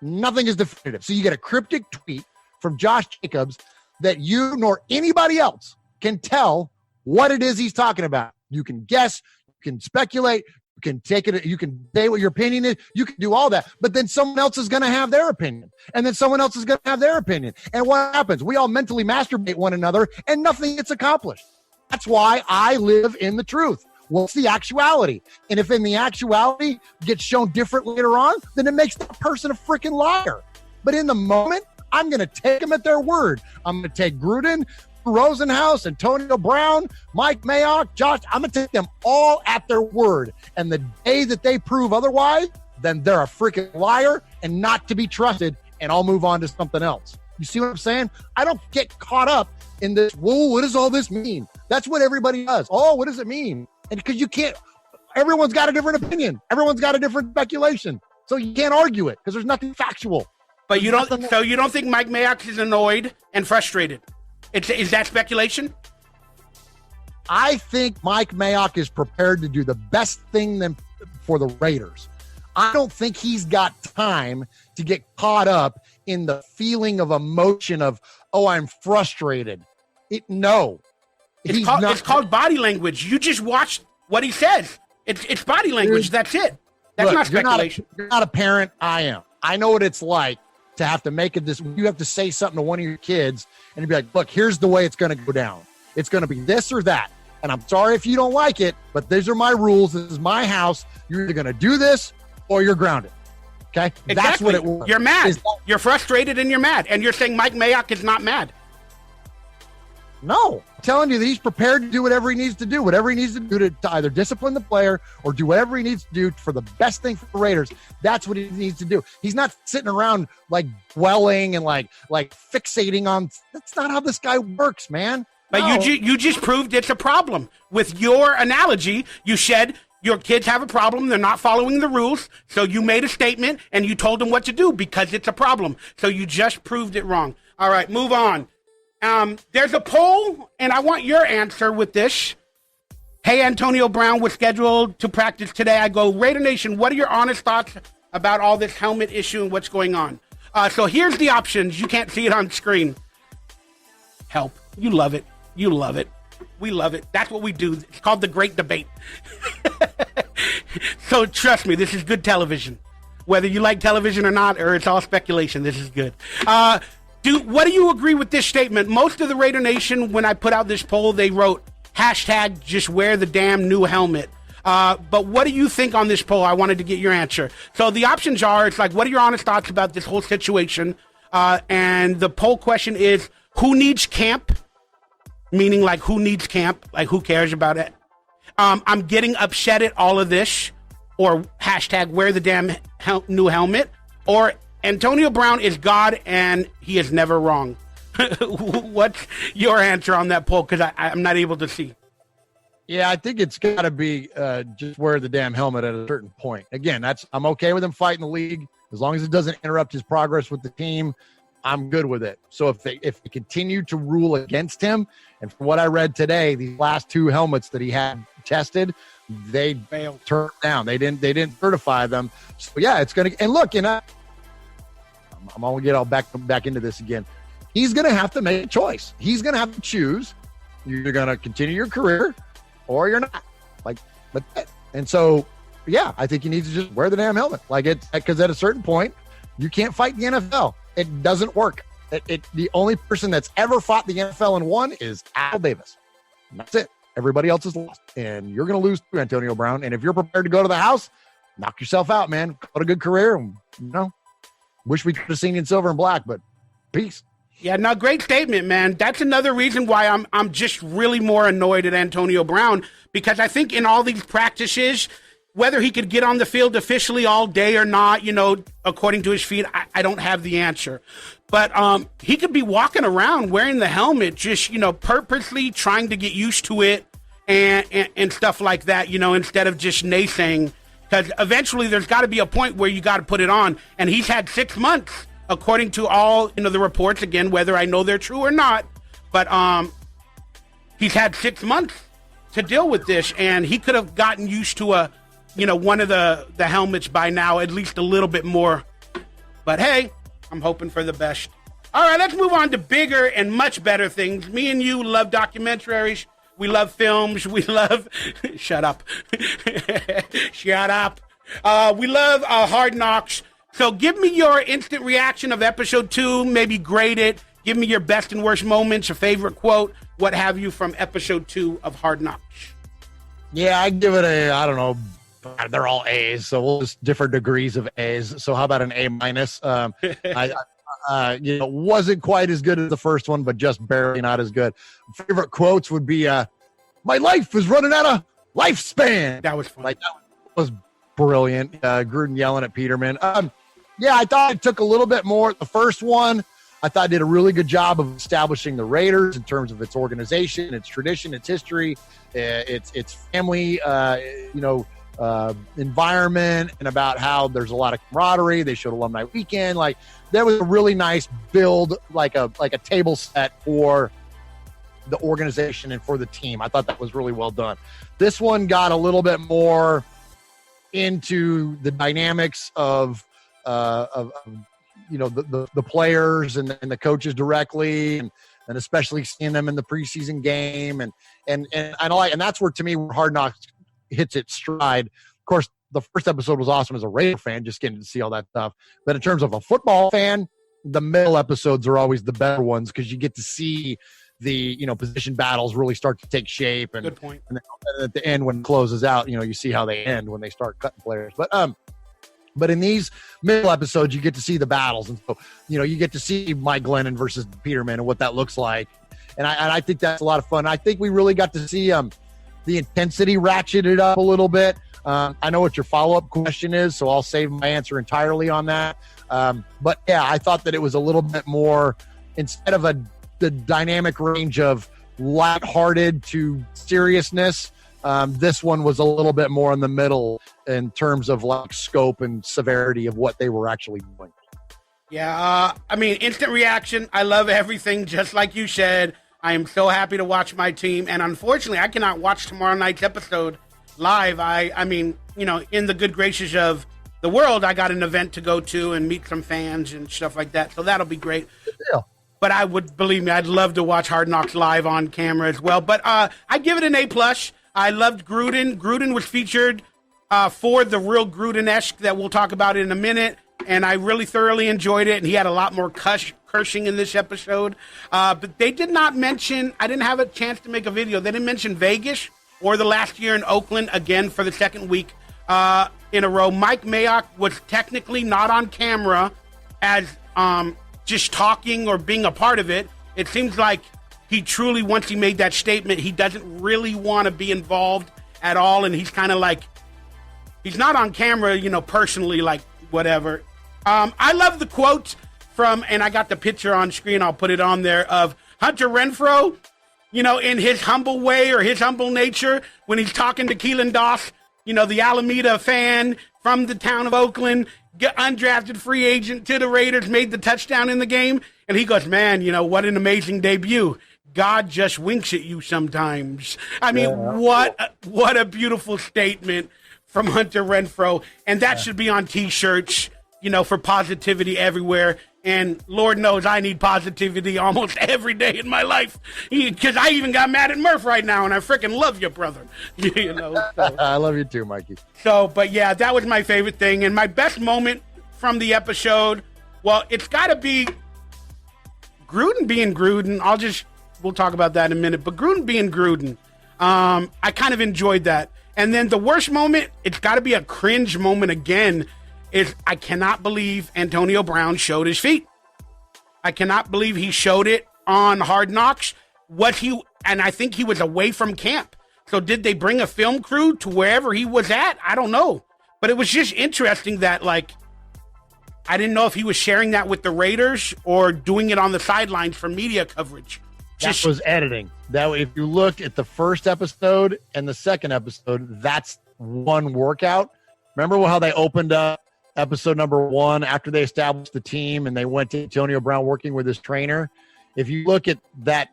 Speaker 2: is definitive. So you get a cryptic tweet from Josh Jacobs that you nor anybody else can tell what it is he's talking about. You can guess, you can speculate, you can take it, you can say what your opinion is, you can do all that, but then someone else is going to have their opinion, and then someone else is going to have their opinion. And what happens? We all mentally masturbate one another, and nothing gets accomplished. That's why I live in the truth. What's the actuality? And if in the actuality gets shown different later on, then it makes that person a freaking liar. But in the moment, I'm going to take them at their word. I'm going to take Gruden, Rosenhaus, Antonio Brown, Mike Mayock, Josh. I'm going to take them all at their word. And the day that they prove otherwise, then they're a freaking liar and not to be trusted, and I'll move on to something else. You see what I'm saying? I don't get caught up in this, whoa, what does all this mean? That's what everybody does. Oh, what does it mean? And because you can't, everyone's got a different opinion. Everyone's got a different speculation. So you can't argue it because there's nothing factual.
Speaker 1: But you don't think Mike Mayock is annoyed and frustrated? Is that speculation?
Speaker 2: I think Mike Mayock is prepared to do the best thing for the Raiders. I don't think he's got time to get caught up in the feeling of emotion of, oh, I'm frustrated.
Speaker 1: It's called body language. You just watched what he says. It's body language. That's it. That's not speculation.
Speaker 2: You're not a parent. I am. I know what it's like to have to make it this. You have to say something to one of your kids and you'd be like, look, here's the way it's going to go down. It's going to be this or that. And I'm sorry if you don't like it, but these are my rules. This is my house. You're either going to do this or you're grounded. Okay?
Speaker 1: Exactly.
Speaker 2: That's what it was.
Speaker 1: You're mad. You're frustrated and you're mad. And you're saying Mike Mayock is not mad.
Speaker 2: No, I'm telling you that he's prepared to do whatever he needs to do, to either discipline the player or do whatever he needs to do for the best thing for the Raiders. That's what he needs to do. He's not sitting around like dwelling and like fixating on. That's not how this guy works, man.
Speaker 1: But you just proved it's a problem. With your analogy, you said your kids have a problem. They're not following the rules. So you made a statement and you told them what to do because it's a problem. So you just proved it wrong. All right, move on. There's a poll, and I want your answer with this. Hey, Antonio Brown was scheduled to practice today. I go, Raider Nation, what are your honest thoughts about all this helmet issue and what's going on? So here's the options. You can't see it on screen. Help. You love it. You love it. We love it. That's what we do. It's called the Great Debate. So trust me, this is good television. Whether you like television or not, or it's all speculation, this is good. What do you agree with this statement? Most of the Raider Nation, when I put out this poll, they wrote hashtag just wear the damn new helmet. But what do you think on this poll? I wanted to get your answer. So the options are, it's like, what are your honest thoughts about this whole situation? And the poll question is, who needs camp? Meaning like, who needs camp? Like, who cares about it? I'm getting upset at all of this. Or hashtag wear the damn new helmet. Or Antonio Brown is God and he is never wrong. What's your answer on that poll? Because I'm not able to see.
Speaker 2: Yeah, I think it's got to be just wear the damn helmet at a certain point. Again, I'm okay with him fighting the league as long as it doesn't interrupt his progress with the team. I'm good with it. So if they continue to rule against him, and from what I read today, these last two helmets that he had tested, they turned down. They didn't certify them. So yeah, it's gonna. And look, I'm going to get all back into this again. He's going to have to make a choice. He's going to have to choose. You're going to continue your career or you're not. And so, yeah, I think you need to just wear the damn helmet. Because at a certain point, you can't fight the NFL. It doesn't work. The only person that's ever fought the NFL and won is Al Davis. And that's it. Everybody else is lost. And you're going to lose to Antonio Brown. And if you're prepared to go to the house, knock yourself out, man. What a good career. Wish we could have seen you in silver and black, but peace.
Speaker 1: Yeah, no, great statement, man. That's another reason why I'm just really more annoyed at Antonio Brown, because I think in all these practices, whether he could get on the field officially all day or not, according to his feet, I don't have the answer. But he could be walking around wearing the helmet, just, purposely trying to get used to it and stuff like that, instead of just naysaying. Because eventually there's got to be a point where you got to put it on. And he's had 6 months, according to all the reports, again, whether I know they're true or not. But he's had 6 months to deal with this, and he could have gotten used to one of the helmets by now, at least a little bit more. But hey, I'm hoping for the best. All right, let's move on to bigger and much better things. Me and you love documentaries. We love films. We love... Shut up. Shut up. We love Hard Knocks. So give me your instant reaction of episode 2. Maybe grade it. Give me your best and worst moments, your favorite quote, what have you from episode 2 of Hard Knocks.
Speaker 2: Yeah, I give it I don't know. They're all A's, so we'll just different degrees of A's. So how about an A minus? Wasn't quite as good as the first one, but just barely not as good. Favorite quotes would be, "My life is running out of lifespan."
Speaker 1: That was fun.
Speaker 2: That was brilliant. Gruden yelling at Peterman. Yeah, I thought it took a little bit more. The first one, I thought did a really good job of establishing the Raiders in terms of its organization, its tradition, its history, its family, environment, and about how there's a lot of camaraderie. They showed alumni weekend. Like, that was a really nice build, like a table set for the organization and for the team. I thought that was really well done. This one got a little bit more into the dynamics of the players and the coaches directly, and especially seeing them in the preseason game, and I like, and that's where, to me, where Hard Knocks hits its stride. Of course, the first episode was awesome as a Raider fan, just getting to see all that stuff. But in terms of a football fan, the middle episodes are always the better ones, because you get to see the position battles really start to take shape. And,
Speaker 1: good point.
Speaker 2: And at the end, when it closes out, you see how they end when they start cutting players. But in these middle episodes, you get to see the battles, and so you get to see Mike Glennon versus Peterman and what that looks like. And I think that's a lot of fun. I think we really got to see the intensity ratcheted up a little bit. I know what your follow-up question is, so I'll save my answer entirely on that. But yeah, I thought that it was a little bit more, instead of the dynamic range of lighthearted to seriousness, this one was a little bit more in the middle in terms of like scope and severity of what they were actually doing.
Speaker 1: Yeah, instant reaction. I love everything, just like you said. I am so happy to watch my team, and unfortunately, I cannot watch tomorrow night's episode live. In the good graces of the world, I got an event to go to and meet some fans and stuff like that, so that'll be great.
Speaker 2: Yeah.
Speaker 1: But I'd love to watch Hard Knocks live on camera as well. But I give it an A+. I loved Gruden. Gruden was featured for the real Gruden-esque that we'll talk about in a minute, and I really thoroughly enjoyed it, and he had a lot more cursing in this episode. But they did not mention, I didn't have a chance to make a video, they didn't mention Vegas or the last year in Oakland, again, for the second week in a row. Mike Mayock was technically not on camera as just talking or being a part of it. It seems like he truly, once he made that statement, he doesn't really want to be involved at all, and he's kind of like, he's not on camera, personally, like, whatever. I love the quote from, and I got the picture on screen, I'll put it on there, of Hunter Renfrow, in his humble way or his humble nature, when he's talking to Keelan Doss, the Alameda fan from the town of Oakland, undrafted free agent to the Raiders, made the touchdown in the game. And he goes, man, what an amazing debut. God just winks at you sometimes. What a beautiful statement from Hunter Renfrow. And that should be on T-shirts, for positivity everywhere. And Lord knows I need positivity almost every day in my life, because I even got mad at Murf right now, and I freaking love you, brother. So.
Speaker 2: I love you too, Mikey.
Speaker 1: So, but yeah, that was my favorite thing. And my best moment from the episode, well, it's got to be Gruden being Gruden. We'll talk about that in a minute. But Gruden being Gruden, I kind of enjoyed that. And then the worst moment, it's got to be a cringe moment again, is I cannot believe Antonio Brown showed his feet. I cannot believe he showed it on Hard Knocks. And I think he was away from camp. So did they bring a film crew to wherever he was at? I don't know. But it was just interesting that, like, I didn't know if he was sharing that with the Raiders or doing it on the sidelines for media coverage.
Speaker 2: That was editing. That if you look at the first episode and the second episode, that's one workout. Remember how they opened up episode number 1 after they established the team and they went to Antonio Brown working with his trainer? If you look at that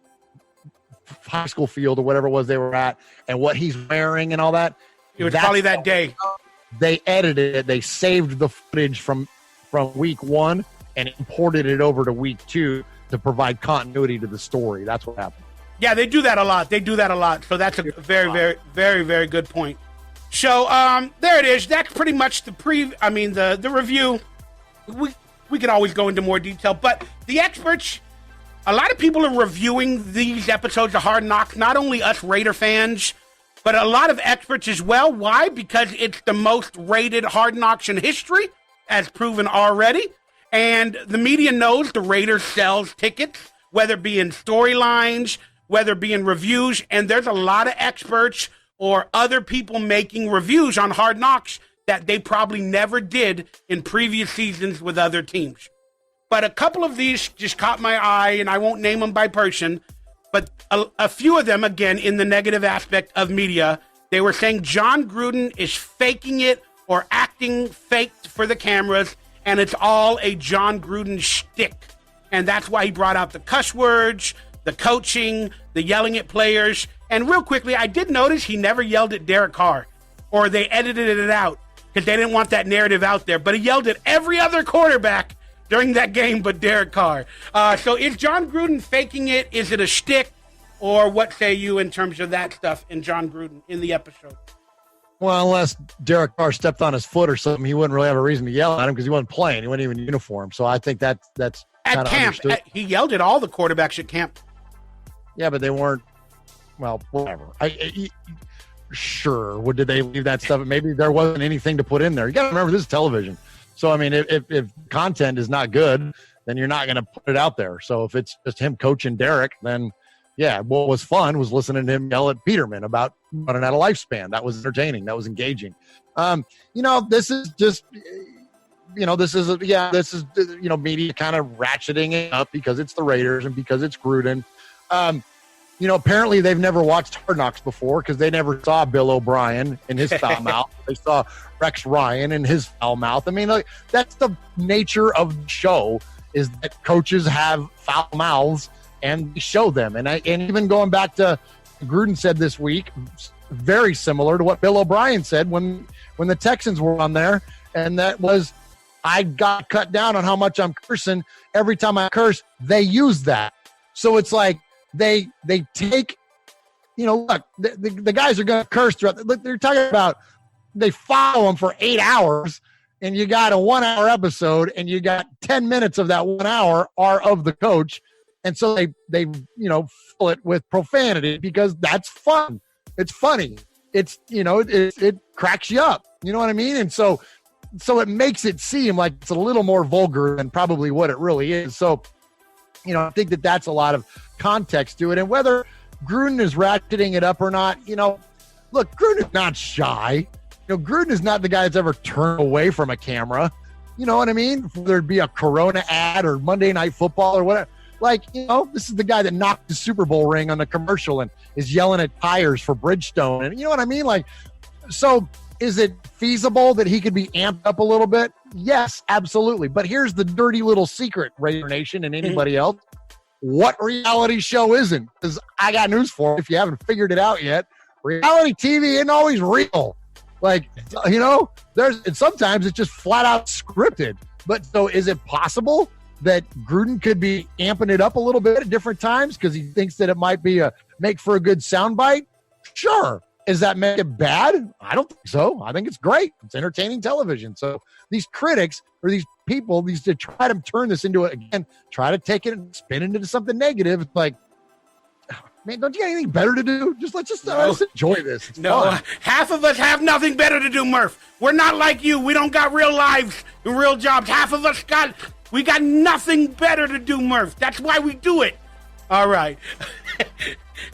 Speaker 2: high school field or whatever it was they were at and what he's wearing and all that,
Speaker 1: it was probably that day.
Speaker 2: They edited it. They saved the footage from week 1 and imported it over to week 2 to provide continuity to the story. That's what happened.
Speaker 1: Yeah, they do that a lot. So that's a very, very, very, very good point. So there it is. That's pretty much the review. We could always go into more detail, but the experts, a lot of people are reviewing these episodes of Hard Knocks, not only us Raider fans, but a lot of experts as well. Why? Because it's the most rated Hard Knocks in history, as proven already. And the media knows the Raiders sells tickets, whether it be in storylines, whether it be in reviews. And there's a lot of experts or other people making reviews on Hard Knocks that they probably never did in previous seasons with other teams. But a couple of these just caught my eye, and I won't name them by person, but a few of them, again, in the negative aspect of media, they were saying John Gruden is faking it or acting faked for the cameras, and it's all a John Gruden shtick. And that's why he brought out the cuss words, the coaching, the yelling at players. And real quickly, I did notice he never yelled at Derek Carr, or they edited it out because they didn't want that narrative out there. But he yelled at every other quarterback during that game but Derek Carr. So is John Gruden faking it? Is it a shtick? Or what say you in terms of that stuff in John Gruden in the episode?
Speaker 2: Well, unless Derek Carr stepped on his foot or something, he wouldn't really have a reason to yell at him because he wasn't playing. He wasn't even in uniform. So I think that's
Speaker 1: at camp. He yelled at all the quarterbacks at camp.
Speaker 2: Yeah, but they weren't. Well, whatever. Sure. Did they leave that stuff? Maybe there wasn't anything to put in there. You got to remember, this is television. So, I mean, if content is not good, then you're not going to put it out there. So if it's just him coaching Derek, then, yeah, what was fun was listening to him yell at Peterman about running out of lifespan. That was entertaining. That was engaging. This is just, this is media kind of ratcheting it up because it's the Raiders and because it's Gruden. Apparently they've never watched Hard Knocks before because they never saw Bill O'Brien in his foul mouth. They saw Rex Ryan in his foul mouth. I mean, that's the nature of the show, is that coaches have foul mouths and they show them. And even going back to Gruden said this week, very similar to what Bill O'Brien said when the Texans were on there, and that was, I got cut down on how much I'm cursing. Every time I curse, they use that. So it's like they take, look, the guys are going to curse throughout. Look, they're talking about they follow them for 8 hours, and you got a 1 hour episode, and you got 10 minutes of that 1 hour are of the coach. And so they fill it with profanity because that's fun. It's funny. It's, it cracks you up. You know what I mean? And so it makes it seem like it's a little more vulgar than probably what it really is. So, I think that's a lot of context to it. And whether Gruden is ratcheting it up or not, look, Gruden is not shy. Gruden is not the guy that's ever turned away from a camera. You know what I mean? Whether it be a Corona ad or Monday Night Football or whatever. This is the guy that knocked the Super Bowl ring on the commercial and is yelling at tires for Bridgestone. And you know what I mean? So is it feasible that he could be amped up a little bit? Yes, absolutely. But here's the dirty little secret, Raider Nation and anybody else. What reality show isn't? Because I got news for you if you haven't figured it out yet. Reality TV isn't always real. And sometimes it's just flat out scripted. But so is it possible that Gruden could be amping it up a little bit at different times because he thinks that it might be make for a good soundbite? Sure. Does that make it bad? I don't think so. I think it's great. It's entertaining television. So these critics or these people, to try to turn this into try to take it and spin it into something negative. It's like, man, don't you got anything better to do? Let's enjoy this. It's fun.
Speaker 1: Half of us have nothing better to do, Murph. We're not like you. We don't got real lives and real jobs. Half of us got We got nothing better to do, Murph. That's why we do it. All right.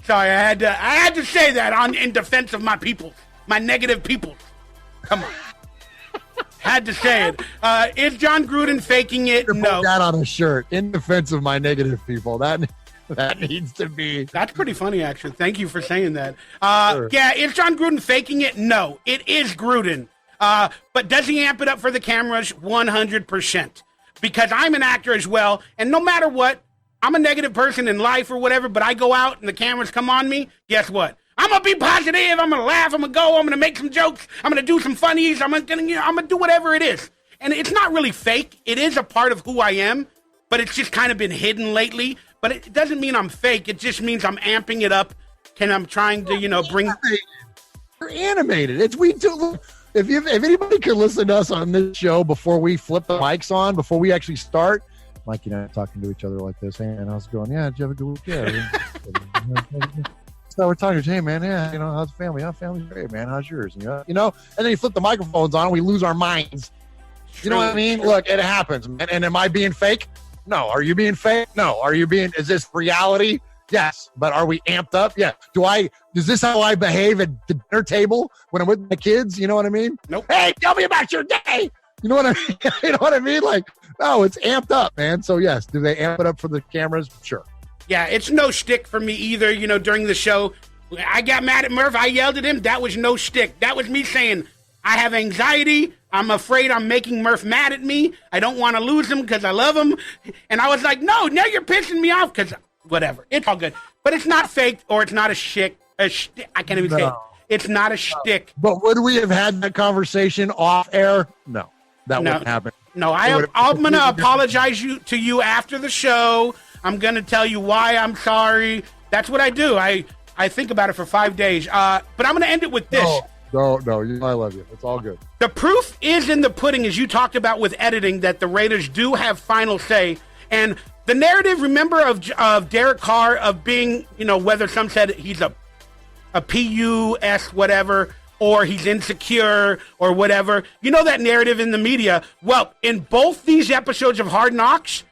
Speaker 1: Sorry, I had to say that in defense of my people, my negative people. Come on. Had to say it. Is John Gruden faking it? No.
Speaker 2: Put that on a shirt. In defense of my negative people. That needs to be.
Speaker 1: That's pretty funny, actually. Thank you for saying that.
Speaker 2: Sure.
Speaker 1: Yeah, is John Gruden faking it? No. It is Gruden. But does he amp it up for the cameras? 100%. Because I'm an actor as well, and no matter what, I'm a negative person in life or whatever, but I go out and the cameras come on me, guess what? I'm going to be positive, I'm going to laugh, I'm going to go, I'm going to make some jokes, I'm going to do some funnies, I'm going to do whatever it is. And it's not really fake. It is a part of who I am, but it's just kind of been hidden lately. But it doesn't mean I'm fake. It just means I'm amping it up, and I'm trying to, bring...
Speaker 2: You're animated. It's we do. If anybody could listen to us on this show before we flip the mics on, before we actually start, Mikey and I are talking to each other like this. Hey, and I was going, yeah, did you have a good week? Yeah. So we're talking, hey, man, yeah, how's the family? Family's great, man. How's yours? And then you flip the microphones on and we lose our minds. You know what I mean? Look, it happens, man. And am I being fake? No. Are you being fake? No. Is this reality? Yes. But are we amped up? Yeah. Is this how I behave at the dinner table when I'm with my kids? You know what I mean?
Speaker 1: Nope.
Speaker 2: Hey, tell me about your day. You know what I mean? You know what I mean? Like, no, it's amped up, man. So yes, do they amp it up for the cameras? Sure.
Speaker 1: Yeah, it's no shtick for me either. During the show, I got mad at Murph. I yelled at him. That was no shtick. That was me saying, I have anxiety. I'm afraid I'm making Murph mad at me. I don't want to lose him because I love him. And I was like, no, now you're pissing me off because whatever. It's all good. But it's not fake or it's not a shtick. I can't even say it. It's not a shtick.
Speaker 2: But would we have had that conversation off air? No, that wouldn't happen.
Speaker 1: No, I'm going to apologize to you after the show. I'm going to tell you why I'm sorry. That's what I do. I think about it for 5 days. But I'm going to end it with this.
Speaker 2: No, I love you. It's all good.
Speaker 1: The proof is in the pudding, as you talked about with editing, that the Raiders do have final say. And the narrative, remember, of Derek Carr, of being, whether some said he's a PUS whatever, or he's insecure or whatever. That narrative in the media. Well, in both these episodes of Hard Knocks,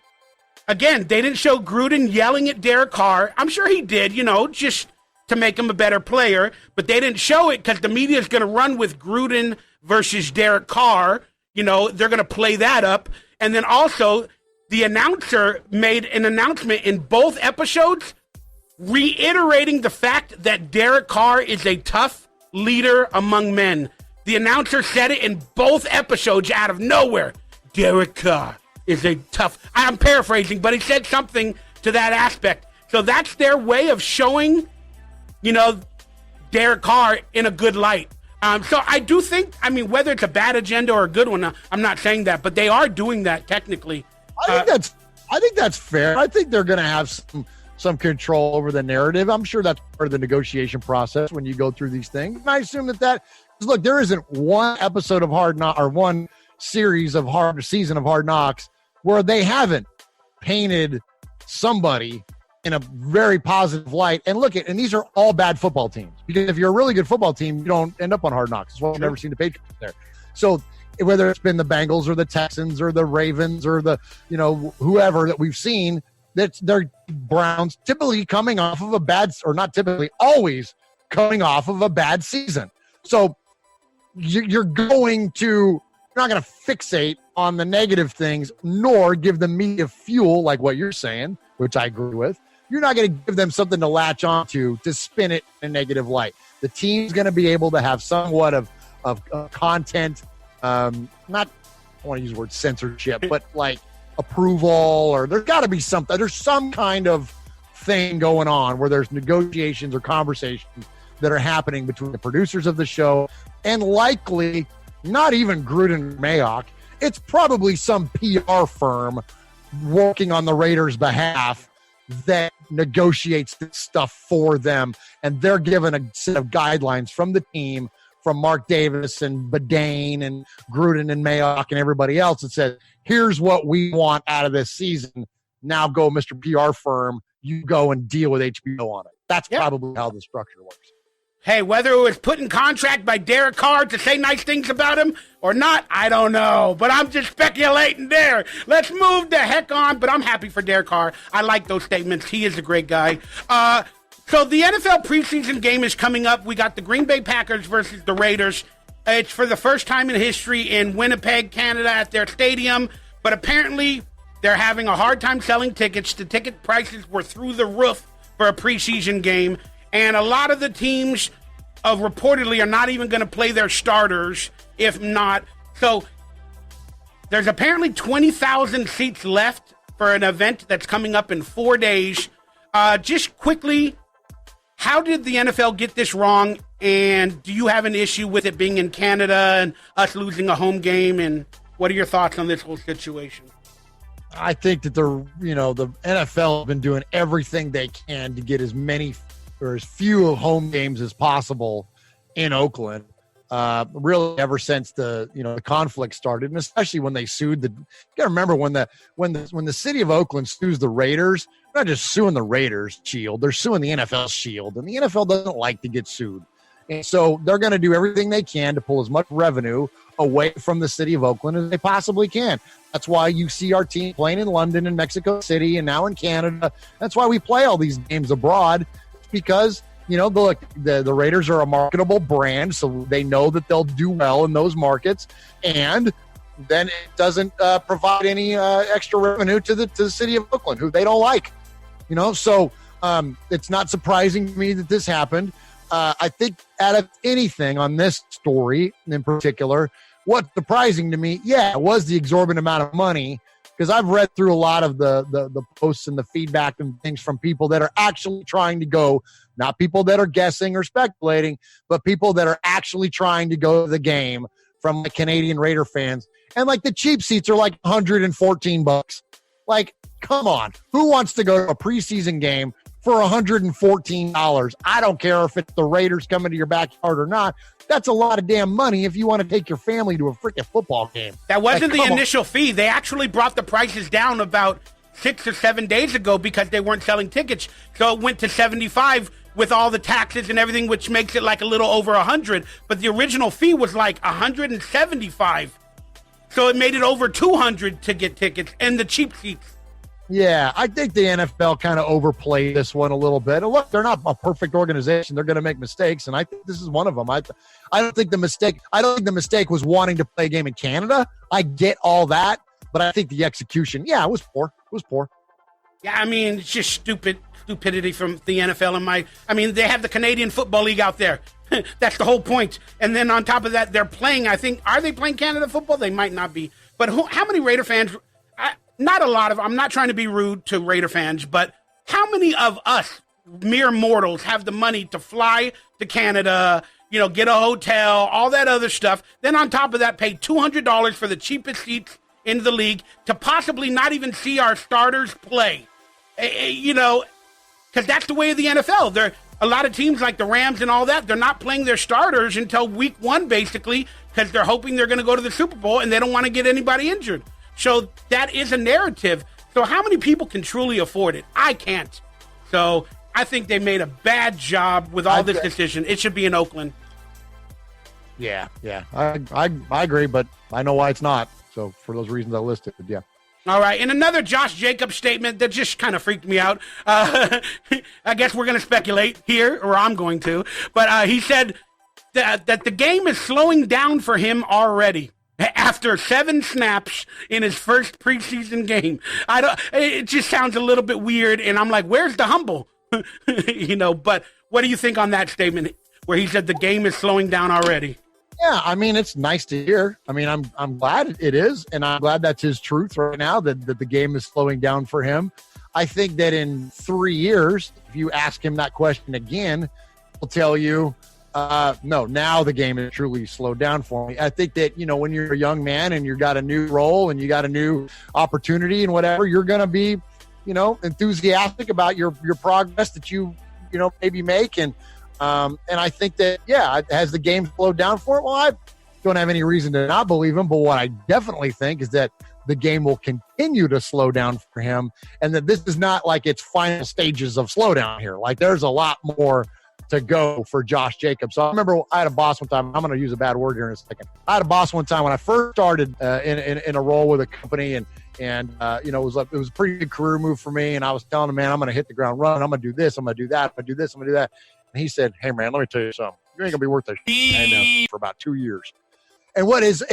Speaker 1: again, they didn't show Gruden yelling at Derek Carr. I'm sure he did, just to make him a better player. But they didn't show it because the media is going to run with Gruden versus Derek Carr. They're going to play that up. And then also, the announcer made an announcement in both episodes reiterating the fact that Derek Carr is a tough leader among men. The announcer said it in both episodes out of nowhere. Derek Carr is a tough... I'm paraphrasing, but he said something to that aspect. So that's their way of showing, Derek Carr in a good light. So I do think, whether it's a bad agenda or a good one, I'm not saying that, but they are doing that technically.
Speaker 2: I think that's fair. I think they're going to have some control over the narrative. I'm sure that's part of the negotiation process when you go through these things. And I assume that look, there isn't one episode of Hard Knocks or one season of Hard Knocks where they haven't painted somebody in a very positive light. And and these are all bad football teams, because if you're a really good football team, you don't end up on Hard Knocks. That's why I've never seen the Patriots there. So whether it's been the Bengals or the Texans or the Ravens or the, whoever that we've seen, they're Browns typically coming off of a bad, or not typically, always coming off of a bad season. So you're not going to fixate on the negative things, nor give the media fuel like what you're saying, which I agree with. You're not going to give them something to latch onto to spin it in a negative light. The team's going to be able to have somewhat of content, not, I want to use the word censorship, but like approval, or there's got to be something. There's some kind of thing going on where there's negotiations or conversations that are happening between the producers of the show and likely not even Gruden and Mayock. It's probably some PR firm working on the Raiders' behalf that negotiates this stuff for them, and they're given a set of guidelines from the team, from Mark Davis and Badane and Gruden and Mayock and everybody else that says, here's what we want out of this season. Now go, Mr. PR firm, you go and deal with HBO on it. That's probably how the structure works.
Speaker 1: Hey, whether it was put in contract by Derek Carr to say nice things about him or not, I don't know. But I'm just speculating there. Let's move the heck on. But I'm happy for Derek Carr. I like those statements. He is a great guy. So the NFL preseason game is coming up. We got the Green Bay Packers versus the Raiders. It's for the first time in history in Winnipeg, Canada at their stadium. But apparently they're having a hard time selling tickets. The ticket prices were through the roof for a preseason game. And a lot of the teams reportedly are not even going to play their starters, if not. So there's apparently 20,000 seats left for an event that's coming up in 4 days. Just quickly, how did the NFL get this wrong? And do you have an issue with it being in Canada and us losing a home game? And what are your thoughts on this whole situation?
Speaker 2: I think that the NFL have been doing everything they can to get as many or as few home games as possible in Oakland. Really, ever since the conflict started, and especially when they sued you got to remember when the city of Oakland sues the Raiders, they're not just suing the Raiders shield, they're suing the NFL shield, and the NFL doesn't like to get sued. And so they're going to do everything they can to pull as much revenue away from the city of Oakland as they possibly can. That's why you see our team playing in London and Mexico City and now in Canada. That's why we play all these games abroad, because the Raiders are a marketable brand, so they know that they'll do well in those markets, and then it doesn't provide any extra revenue to the city of Oakland, who they don't like. So it's not surprising to me that this happened. I think out of anything on this story in particular, what's surprising to me, it was the exorbitant amount of money, because I've read through a lot of the posts and the feedback and things from people that are actually trying to go, not people that are guessing or speculating, but people that are actually trying to go to the game from the Canadian Raider fans. And the cheap seats are like $114. Like, come on. Who wants to go to a preseason game for $114? I don't care if it's the Raiders coming to your backyard or not. That's a lot of damn money if you want to take your family to a freaking football game.
Speaker 1: That wasn't the initial fee. They actually brought the prices down about 6 or 7 days ago because they weren't selling tickets. So it went to $75 with all the taxes and everything, which makes it like a little over $100. But the original fee was like $175. So it made it over $200 to get tickets and the cheap seats.
Speaker 2: Yeah, I think the NFL kind of overplayed this one a little bit. And look, they're not a perfect organization. They're going to make mistakes, and I think this is one of them. I don't think the mistake was wanting to play a game in Canada. I get all that, but I think the execution, it was poor. It was poor.
Speaker 1: Yeah, I mean, it's just stupidity from the NFL. They have the Canadian Football League out there. That's the whole point. And then on top of that, they're playing, are they playing Canada football? They might not be. But how many Raider fans... Not a lot of, I'm not trying to be rude to Raider fans, but how many of us mere mortals have the money to fly to Canada, get a hotel, all that other stuff, then on top of that pay $200 for the cheapest seats in the league to possibly not even see our starters play? Because that's the way of the NFL. A lot of teams like the Rams and all that, they're not playing their starters until week 1, basically, because they're hoping they're going to go to the Super Bowl and they don't want to get anybody injured. So that is a narrative. So how many people can truly afford it? I can't. So I think they made a bad job with all this decision. It should be in Oakland.
Speaker 2: Yeah. I agree, but I know why it's not. So for those reasons I listed, yeah.
Speaker 1: All right. And another Josh Jacobs statement that just kind of freaked me out. I guess we're going to speculate here, or I'm going to. But he said that the game is slowing down for him already. After 7 snaps in his first preseason game. It just sounds a little bit weird, and I'm like, where's the humble? But what do you think on that statement where he said the game is slowing down already?
Speaker 2: Yeah, it's nice to hear. I'm glad it is, and I'm glad that's his truth right now, that the game is slowing down for him. I think that in 3 years, if you ask him that question again, he'll tell you, no, now the game is truly slowed down for me. I think that, when you're a young man and you got a new role and you got a new opportunity and whatever, you're going to be, enthusiastic about your progress that you maybe make. And I think that, has the game slowed down for it? Well, I don't have any reason to not believe him. But what I definitely think is that the game will continue to slow down for him, and that this is not like its final stages of slowdown here. Like, there's a lot more to go for Josh Jacobs. So I remember I had a boss one time. I'm going to use a bad word here in a second. I had a boss one time when I first started in a role with a company, and it was a pretty good career move for me. And I was telling him, man, I'm going to hit the ground running. I'm going to do this. I'm going to do that. I'm going to do this. I'm going to do that. And he said, hey, man, let me tell you something. You ain't going to be worth a shit for about 2 years. And what his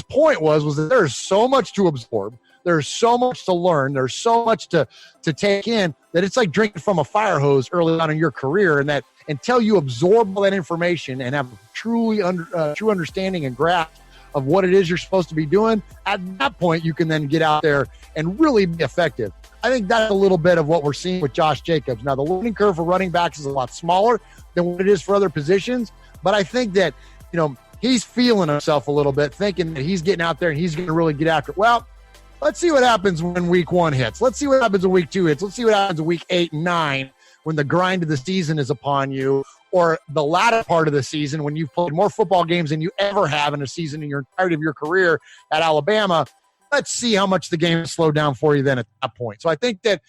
Speaker 2: point was that there's so much to absorb. There's so much to learn. There's so much to take in that it's like drinking from a fire hose early on in your career. And that until you absorb all that information and have true understanding and grasp of what it is you're supposed to be doing, at that point, you can then get out there and really be effective. I think that's a little bit of what we're seeing with Josh Jacobs. Now, the learning curve for running backs is a lot smaller than what it is for other positions. But I think that, he's feeling himself a little bit, thinking that he's getting out there and he's going to really get after it. Well, let's see what happens when week 1 hits. Let's see what happens when week 2 hits. Let's see what happens in week 8 and 9 when the grind of the season is upon you, or the latter part of the season when you've played more football games than you ever have in a season in your entirety of your career at Alabama. Let's see how much the game has slowed down for you then at that point. So I think that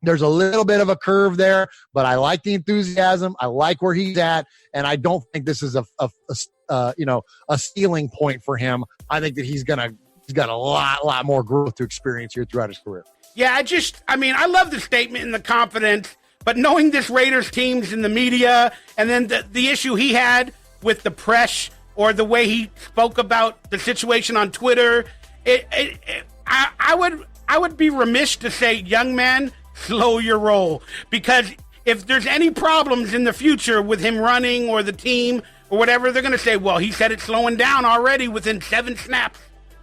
Speaker 2: there's a little bit of a curve there, but I like the enthusiasm. I like where he's at, and I don't think this is a ceiling point for him. I think that he's got a lot more growth to experience here throughout his career.
Speaker 1: Yeah, I love the statement and the confidence, but knowing this Raiders teams in the media, and then the issue he had with the press or the way he spoke about the situation on Twitter, I would be remiss to say, young man, slow your roll, because if there's any problems in the future with him running or the team or whatever, they're going to say, well, he said it's slowing down already within 7 snaps,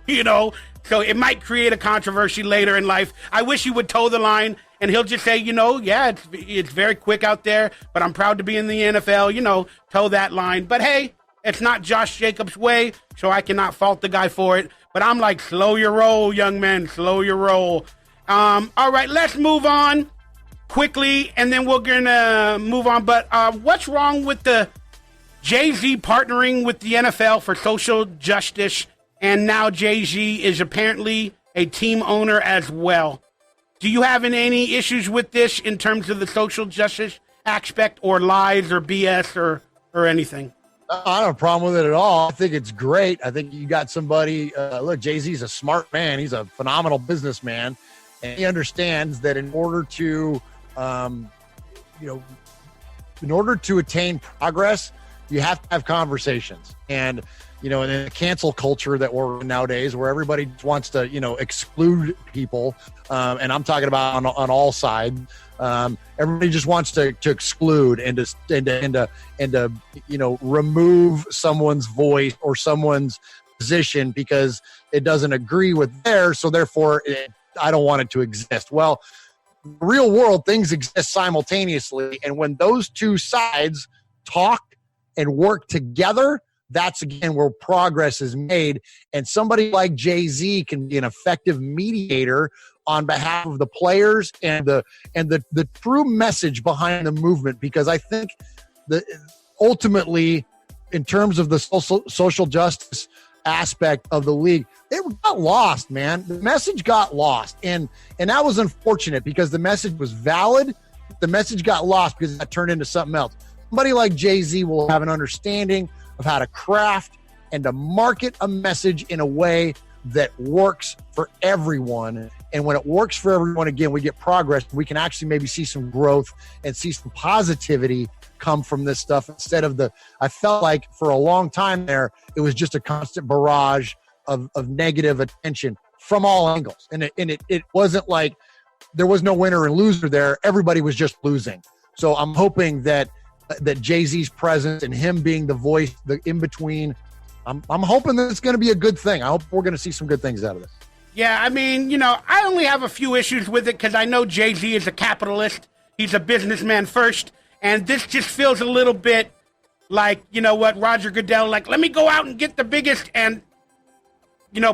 Speaker 1: so it might create a controversy later in life. I wish he would toe the line and he'll just say, yeah, it's very quick out there, but I'm proud to be in the NFL, toe that line. But hey, it's not Josh Jacobs' way, so I cannot fault the guy for it. But I'm like, slow your roll, young man, slow your roll. All right, let's move on quickly, and then we're going to move on. But what's wrong with the Jay-Z partnering with the NFL for social justice, and now Jay-Z is apparently a team owner as well? Do you have any issues with this in terms of the social justice aspect, or lies or BS or anything?
Speaker 2: I don't have a problem with it at all. I think it's great. I think you got somebody, look, Jay-Z's a smart man. He's a phenomenal businessman. And he understands that in order to attain progress, you have to have conversations. And, in the cancel culture that we're in nowadays, where everybody wants to, exclude people, and I'm talking about on all sides, everybody just wants to exclude and to remove someone's voice or someone's position because it doesn't agree with theirs. So therefore, I don't want it to exist. Well, in the real world, things exist simultaneously. And when those two sides talk and work together, that's, again, where progress is made. And somebody like Jay-Z can be an effective mediator on behalf of the players and the true message behind the movement. Because I think that ultimately, in terms of the social justice aspect of the league, it got lost, man. The message got lost. And that was unfortunate because the message was valid. The message got lost because it got turned into something else. Somebody like Jay-Z will have an understanding of how to craft and to market a message in a way that works for everyone. And when it works for everyone, again, we get progress. We can actually maybe see some growth and see some positivity come from this stuff instead of I felt like for a long time there, it was just a constant barrage of negative attention from all angles. And it wasn't like there was no winner and loser there. Everybody was just losing. So I'm hoping that Jay-Z's presence and him being the voice, the in-between, I'm hoping that it's going to be a good thing. I hope we're going to see some good things out of this.
Speaker 1: Yeah, I only have a few issues with it because I know Jay-Z is a capitalist. He's a businessman first. And this just feels a little bit like, Roger Goodell, like, let me go out and get the biggest and,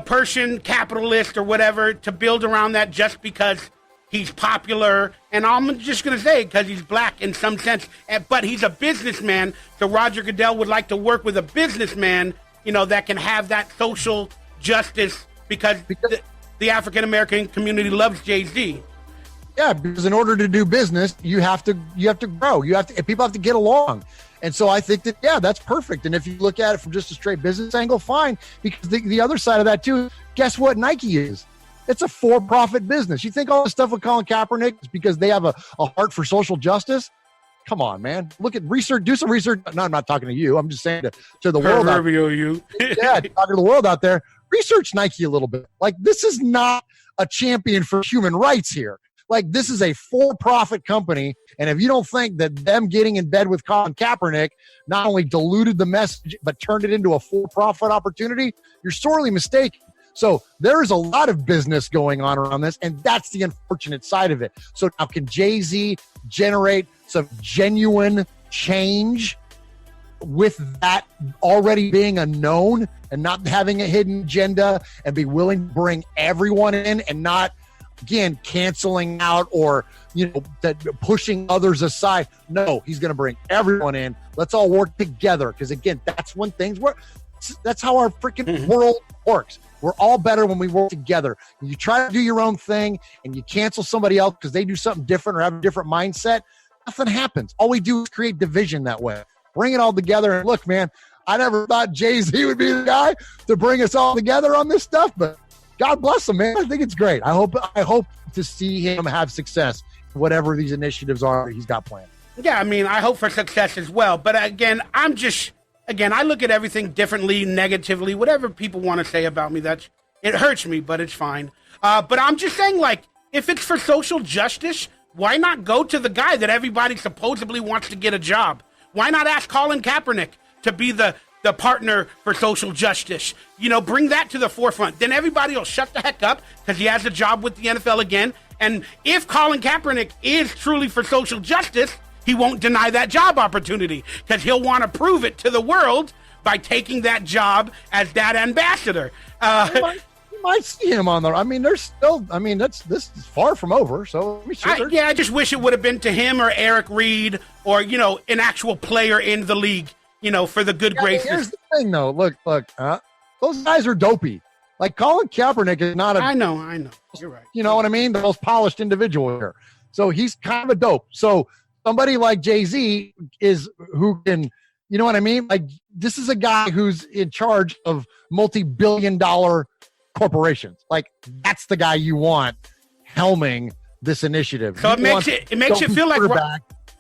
Speaker 1: person, capitalist or whatever, to build around that just because he's popular. And I'm just going to say because he's black in some sense. But he's a businessman. So Roger Goodell would like to work with a businessman, that can have that social justice because the African-American community loves Jay-Z.
Speaker 2: Yeah, because in order to do business, you have to grow. People have to get along. And so I think that, yeah, that's perfect. And if you look at it from just a straight business angle, fine. Because the other side of that too, guess what Nike is? It's a for-profit business. You think all the stuff with Colin Kaepernick is because they have a heart for social justice? Come on, man. Look at research. Do some research. No, I'm not talking to you. I'm just saying to the world out there.
Speaker 1: You.
Speaker 2: Yeah, talking to the world out there. Research Nike a little bit. Like, this is not a champion for human rights here. Like, this is a for-profit company, and if you don't think that them getting in bed with Colin Kaepernick not only diluted the message but turned it into a for-profit opportunity, you're sorely mistaken. So there is a lot of business going on around this, and that's the unfortunate side of it. So now can Jay-Z generate some genuine change with that already being a known and not having a hidden agenda, and be willing to bring everyone in and not, again, canceling out or, that pushing others aside? No, he's going to bring everyone in. Let's all work together. Because again, that's when things work. That's how our freaking world works. We're all better when we work together. You try to do your own thing and you cancel somebody else because they do something different or have a different mindset, nothing happens. All we do is create division that way. Bring it all together. And look, man, I never thought Jay-Z would be the guy to bring us all together on this stuff, but God bless him, man. I think it's great. I hope to see him have success, whatever these initiatives are he's got planned.
Speaker 1: Yeah, I mean, I hope for success as well. But again, I look at everything differently, negatively, whatever people want to say about me. It hurts me, but it's fine. But I'm just saying, like, if it's for social justice, why not go to the guy that everybody supposedly wants to get a job? Why not ask Colin Kaepernick to be the partner for social justice? Bring that to the forefront. Then everybody will shut the heck up because he has a job with the NFL again. And if Colin Kaepernick is truly for social justice, he won't deny that job opportunity because he'll want to prove it to the world by taking that job as that ambassador.
Speaker 2: You might see him on this is far from over. So let me see.
Speaker 1: I just wish it would have been to him or Eric Reed or, an actual player in the league, for the good graces.
Speaker 2: Here's the thing, though. Look, those guys are dopey. Like, Colin Kaepernick is not
Speaker 1: I know. You're right.
Speaker 2: You know what I mean? The most polished individual here. So he's kind of a dope. So somebody like Jay-Z who can, you know what I mean? Like, this is a guy who's in charge of multi-billion-dollar corporations. Like, that's the guy you want helming this initiative.
Speaker 1: So it makes you feel like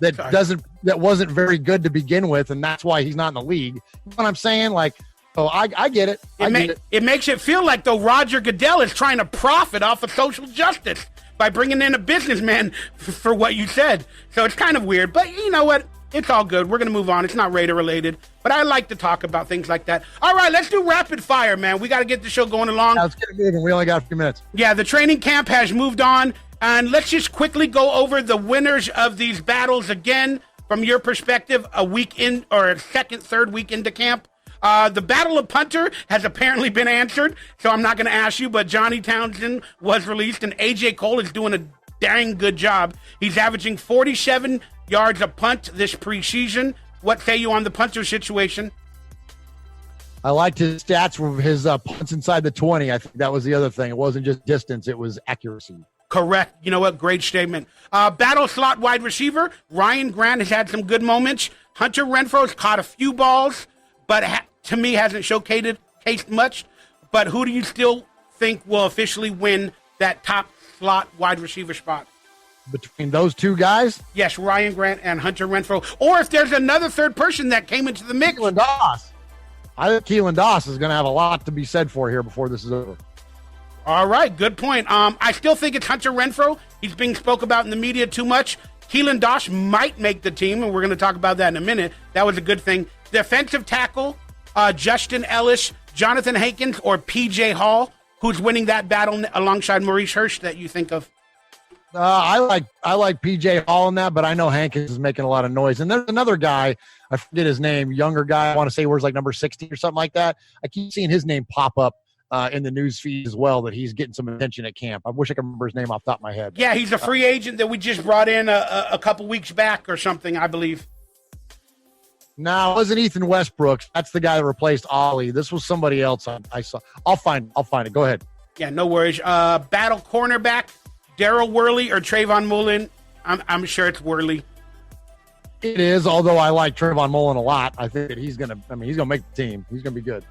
Speaker 2: that wasn't very good to begin with, and that's why he's not in the league. You know what I'm saying? Like, I get it.
Speaker 1: It makes it feel like, though, Roger Goodell is trying to profit off of social justice by bringing in a businessman for what you said. So it's kind of weird, but you know what? It's all good. We're going to move on. It's not Raider related, but I like to talk about things like that. All right, let's do rapid fire, man. We got to get the show going along.
Speaker 2: Let's get it moving. We only got a few minutes.
Speaker 1: Yeah, the training camp has moved on, and let's just quickly go over the winners of these battles again from your perspective, a week in or second, third week into camp. The Battle of Punter has apparently been answered, so I'm not going to ask you, but Johnny Townsend was released, and A.J. Cole is doing a dang good job. He's averaging 47 yards a punt this preseason. What say you on the punter situation?
Speaker 2: I liked his stats with his punts inside the 20. I think that was the other thing. It wasn't just distance, it was accuracy.
Speaker 1: Correct. You know what? Great statement. Battle slot wide receiver, Ryan Grant has had some good moments. Hunter Renfro's caught a few balls, but to me hasn't showcased much. But who do you still think will officially win that top slot wide receiver spot?
Speaker 2: Between those two guys?
Speaker 1: Yes, Ryan Grant and Hunter Renfro. Or if there's another third person that came into the mix.
Speaker 2: Keelan Doss. I think Keelan Doss is going to have a lot to be said for here before this is over.
Speaker 1: All right, good point. I still think it's Hunter Renfro. He's being spoke about in the media too much. Keelan Doss might make the team, and we're going to talk about that in a minute. That was a good thing. Defensive tackle, Justin Ellis, Jonathan Hankins, or P.J. Hall. Who's winning that battle alongside Maurice Hurst that you think of?
Speaker 2: I like P.J. Hall in that, but I know Hankins is making a lot of noise. And there's another guy, I forget his name, younger guy, I want to say wears like number 60 or something like that. I keep seeing his name pop up in the news feed as well, that he's getting some attention at camp. I wish I could remember his name off the top of my head.
Speaker 1: Yeah, he's a free agent that we just brought in a couple weeks back or something, I believe.
Speaker 2: No, it wasn't Ethan Westbrook. That's the guy that replaced Ollie. This was somebody else I saw. I'll find it. Go ahead.
Speaker 1: Yeah, no worries. Battle cornerback, Daryl Worley or Trayvon Mullen? I'm sure it's Worley.
Speaker 2: It is, although I like Trayvon Mullen a lot. I think that he's gonna make the team. He's gonna be good.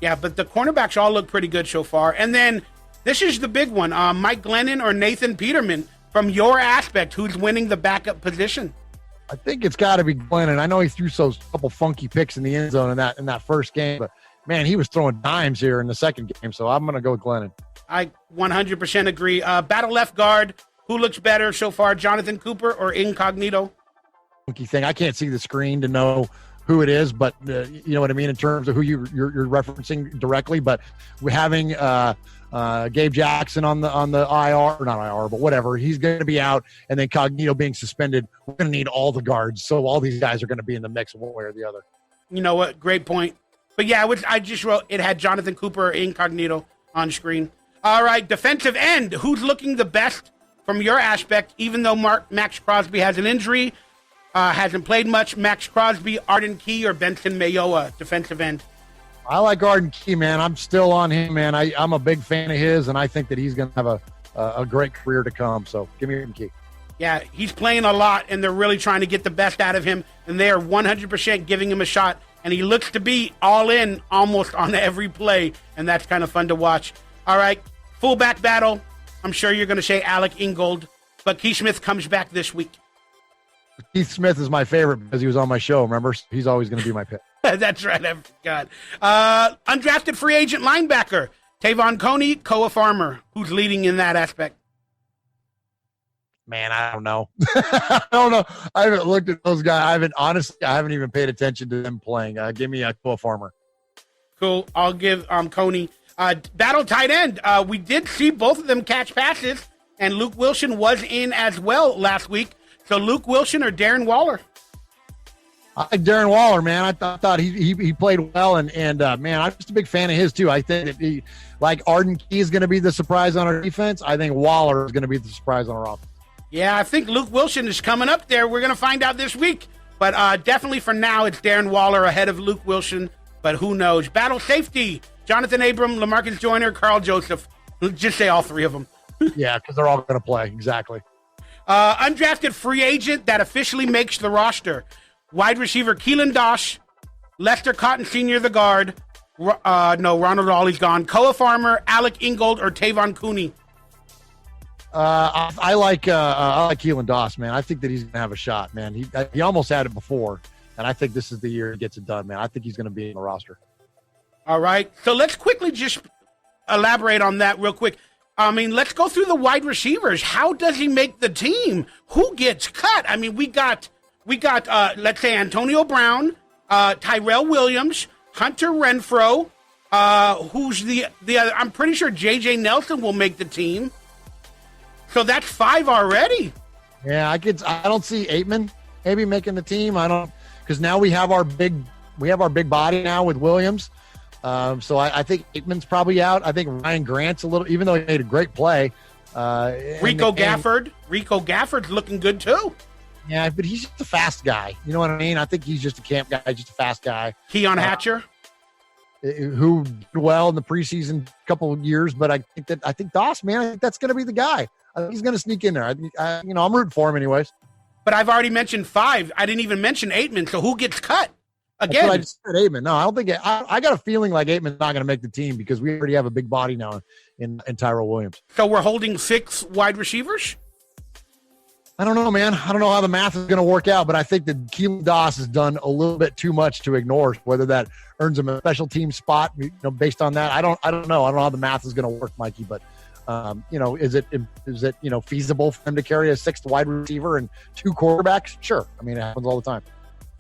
Speaker 1: Yeah, but the cornerbacks all look pretty good so far. And then this is the big one: Mike Glennon or Nathan Peterman. From your aspect, who's winning the backup position?
Speaker 2: I think it's got to be Glennon. I know he threw a couple funky picks in the end zone in that first game, but man, he was throwing dimes here in the second game. So I'm gonna go with Glennon.
Speaker 1: I 100% agree. Battle left guard. Who looks better so far, Jonathan Cooper or Incognito?
Speaker 2: Funky thing. I can't see the screen to know who it is, but you know what I mean in terms of who you're referencing directly. But we're having Gabe Jackson on the IR, or not IR, but whatever. He's going to be out, and then Cognito being suspended. We're going to need all the guards, so all these guys are going to be in the mix one way or the other.
Speaker 1: You know what? Great point. But yeah, I just wrote it had Jonathan Cooper or Incognito on screen. All right, defensive end. Who's looking the best from your aspect? Even though Max Crosby has an injury, hasn't played much. Max Crosby, Arden Key, or Benson Mayowa, defensive end.
Speaker 2: I like Arden Key, man. I'm still on him, man. I'm a big fan of his, and I think that he's going to have a great career to come. So give me Key.
Speaker 1: Yeah, he's playing a lot, and they're really trying to get the best out of him, and they are 100% giving him a shot. And he looks to be all in almost on every play, and that's kind of fun to watch. All right, fullback battle. I'm sure you're going to say Alec Ingold, but Keith Smith comes back this week.
Speaker 2: Keith Smith is my favorite because he was on my show, remember? He's always going to be my pick.
Speaker 1: That's right, I forgot. Undrafted free agent linebacker, Tavon Coney, Koa Farmer. Who's leading in that aspect?
Speaker 2: Man, I don't know. I don't know. I haven't looked at those guys. I haven't even paid attention to them playing. Give me a Koa Farmer.
Speaker 1: Cool. I'll give Coney. Battle tight end. We did see both of them catch passes, and Luke Wilson was in as well last week. So Luke Wilson or Darren Waller?
Speaker 2: I like Darren Waller, man. I thought he played well, and man, I'm just a big fan of his too. I think that like Arden Key is going to be the surprise on our defense. I think Waller is going to be the surprise on our offense.
Speaker 1: Yeah, I think Luke Wilson is coming up there. We're going to find out this week. But definitely for now, it's Darren Waller ahead of Luke Wilson. But who knows? Battle safety. Jonathan Abram, LaMarcus Joyner, Carl Joseph. Just say all three of them.
Speaker 2: Yeah, because they're all going to play. Exactly.
Speaker 1: Undrafted free agent that officially makes the roster. Wide receiver Keelan Dosh, Lester Cotton Sr., the guard. No, Ronald Ollie's gone. Koa Farmer, Alec Ingold, or Tavon Cooney.
Speaker 2: I like Keelan Doss, man. I think that he's gonna have a shot, man. He almost had it before, and I think this is the year he gets it done, man. I think he's gonna be in the roster.
Speaker 1: All right, so let's quickly just elaborate on that real quick. I mean, let's go through the wide receivers. How does he make the team? Who gets cut? I mean, we got let's say Antonio Brown, Tyrell Williams, Hunter Renfrow. Who's the other? I'm pretty sure J.J. Nelson will make the team. So that's 5 already.
Speaker 2: Yeah, I don't see Aitman maybe making the team. Because now we have our big body now with Williams. So I think Aitman's probably out. I think Ryan Grant's a little, even though he made a great play.
Speaker 1: Rico Gafford's looking good too.
Speaker 2: Yeah, but he's just a fast guy. You know what I mean? I think he's just a camp guy, just a fast guy.
Speaker 1: Keon Hatcher,
Speaker 2: who did well in the preseason couple of years, but I think Doss, man, I think that's going to be the guy. I think he's going to sneak in there. I'm rooting for him anyways.
Speaker 1: But I've already mentioned 5. I didn't even mention Aitman. So who gets cut? Again,
Speaker 2: I just said Aitman. No, I don't think I got a feeling like Aitman's not going to make the team because we already have a big body now in Tyrell Williams.
Speaker 1: So we're holding 6 wide receivers?
Speaker 2: I don't know, man. I don't know how the math is going to work out, but I think that Keelan Doss has done a little bit too much to ignore. Whether that earns him a special team spot, based on that, I don't know. I don't know how the math is going to work, Mikey. But is it feasible for him to carry a 6th wide receiver and 2 quarterbacks? Sure. I mean, it happens all the time.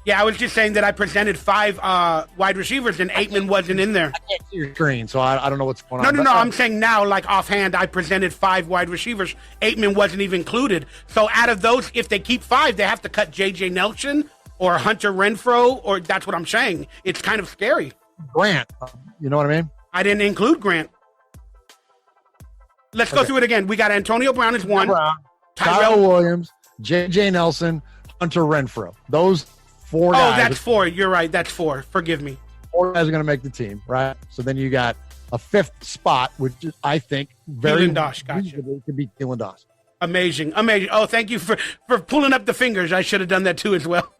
Speaker 1: Yeah, I was just saying that I presented 5 wide receivers and Aitman wasn't in there.
Speaker 2: I can't see your screen, so I don't know what's going on.
Speaker 1: No. I'm saying now, like offhand, I presented 5 wide receivers. Aitman wasn't even included. So out of those, if they keep 5, they have to cut J.J. Nelson or Hunter Renfrow, or that's what I'm saying. It's kind of scary.
Speaker 2: Grant, you know what I mean?
Speaker 1: I didn't include Grant. Let's go through it again. We got Antonio Brown as 1.
Speaker 2: Tyrell Williams, J.J. Nelson, Hunter Renfrow. Those 4 guys.
Speaker 1: Oh, that's 4. You're right. That's 4. Forgive me.
Speaker 2: 4 guys are going to make the team, right? So then you got a fifth spot, which is, I think, very
Speaker 1: Keelan Doss, gotcha.
Speaker 2: reasonable to be Keelan Doss.
Speaker 1: Amazing. Oh, thank you for pulling up the fingers. I should have done that too as well.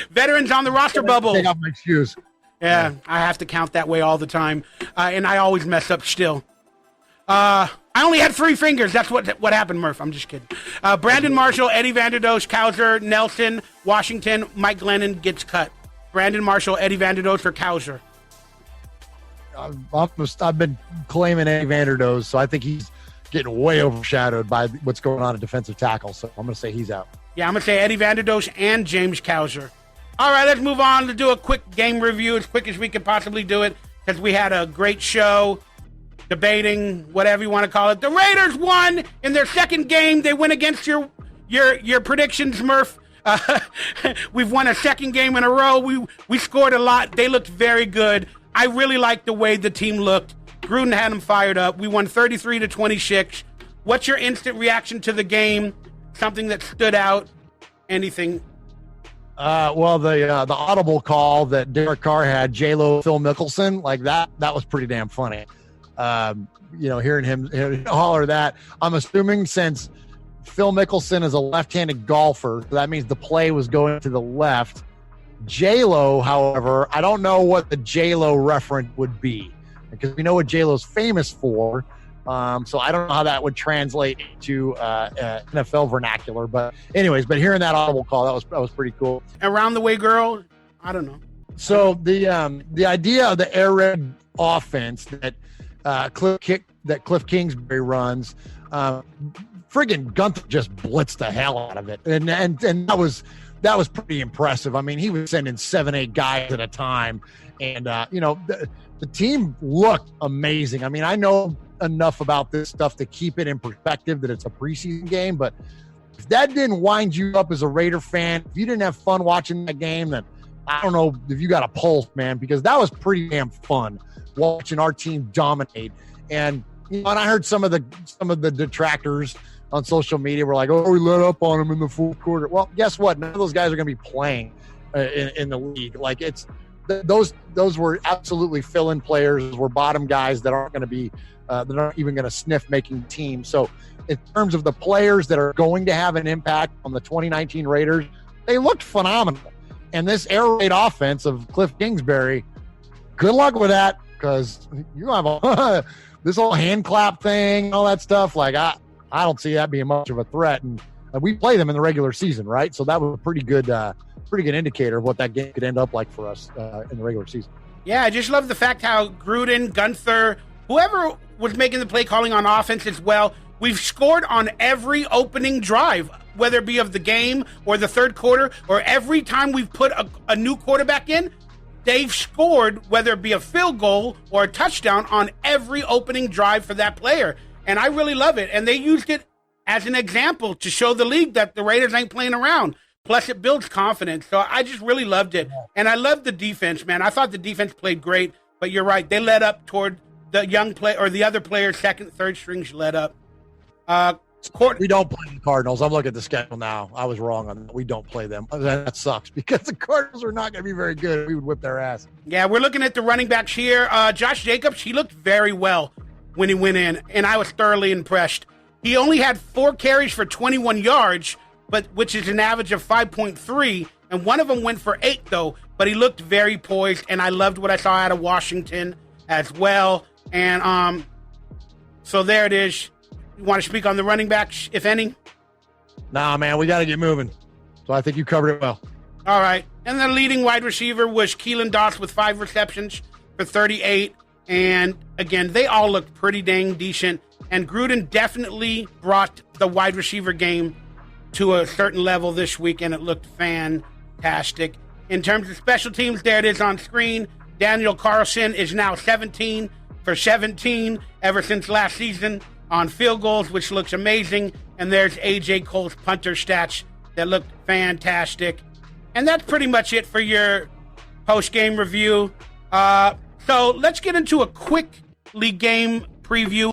Speaker 1: Veterans on the roster bubble.
Speaker 2: Take off my shoes.
Speaker 1: Yeah, I have to count that way all the time, and I always mess up still. I only had 3 fingers. That's what happened, Murph. I'm just kidding. Brandon Marshall, Eddie Vanderdoes, Cowser, Nelson, Washington, Mike Glennon gets cut. Brandon Marshall, Eddie Vanderdoes, or Cowser?
Speaker 2: I've been claiming Eddie Vanderdoes, so I think he's getting way overshadowed by what's going on at defensive tackle. So I'm going to say he's out.
Speaker 1: Yeah, I'm going to say Eddie Vanderdoes and James Cowser. All right, let's move on to do a quick game review as quick as we could possibly do it because we had a great show debating, whatever you want to call it. The Raiders won in their second game. They went against your predictions, Murph. We've won a second game in a row. We scored a lot. They looked very good. I really liked the way the team looked. Gruden had them fired up. We won 33-26. What's your instant reaction to the game? Something that stood out? Anything?
Speaker 2: Well, the audible call that Derek Carr had, J-Lo, Phil Mickelson, like that was pretty damn funny. Hearing him holler that. I'm assuming since Phil Mickelson is a left-handed golfer, so that means the play was going to the left. J-Lo, however, I don't know what the J-Lo reference would be because we know what J-Lo's famous for. So I don't know how that would translate to NFL vernacular. But anyways, hearing that audible call, that was pretty cool.
Speaker 1: Around the way, girl. I don't know.
Speaker 2: So the idea of the air raid offense that Cliff Kingsbury runs, friggin' Gunther just blitzed the hell out of it, and that was pretty impressive. I mean, he was sending 7-8 guys at a time, and the team looked amazing. I mean, I know enough about this stuff to keep it in perspective that it's a preseason game, but if that didn't wind you up as a Raider fan, if you didn't have fun watching that game, then I don't know if you got a pulse, man, because that was pretty damn fun watching our team dominate. And and I heard some of the detractors on social media were like, "Oh, we let up on them in the fourth quarter." Well, guess what? None of those guys are going to be playing in the league. Like those were absolutely fill-in players. Were bottom guys that aren't going to be that aren't even going to sniff making teams. So in terms of the players that are going to have an impact on the 2019 Raiders, they looked phenomenal. And this air raid offense of Cliff Kingsbury, good luck with that, because you have this whole hand clap thing and all that stuff. Like I don't see that being much of a threat. And we play them in the regular season, right? So that was a pretty good indicator of what that game could end up like for us in the regular season.
Speaker 1: Yeah, I just love the fact how Gruden, Gunther, whoever was making the play calling on offense as well, we've scored on every opening drive, whether it be of the game or the third quarter, or every time we've put a new quarterback in, they've scored, whether it be a field goal or a touchdown on every opening drive for that player. And I really love it. And they used it as an example to show the league that the Raiders ain't playing around. Plus, it builds confidence. So I just really loved it. And I loved the defense, man. I thought the defense played great. But you're right. They led up toward the young play, or the other players, second, third strings led up.
Speaker 2: We don't play the Cardinals. I'm looking at the schedule now. I was wrong on that. We don't play them. That sucks because the Cardinals are not going to be very good. We would whip their ass.
Speaker 1: Yeah, we're looking at the running backs here. Josh Jacobs, he looked very well when he went in, and I was thoroughly impressed. He only had 4 carries for 21 yards, which is an average of 5.3, and one of them went for 8, though. But he looked very poised, and I loved what I saw out of Washington as well. And so there it is. You want to speak on the running backs, if any?
Speaker 2: Nah, man, we got to get moving. So I think you covered it well.
Speaker 1: All right. And the leading wide receiver was Keelan Doss with 5 receptions for 38. And again, they all looked pretty dang decent. And Gruden definitely brought the wide receiver game to a certain level this week, and it looked fantastic. In terms of special teams, there it is on screen. Daniel Carlson is now 17 for 17 ever since last season on field goals, which looks amazing. And there's A.J. Cole's punter stats that look fantastic. And that's pretty much it for your post-game review. So let's get into a quickly game preview.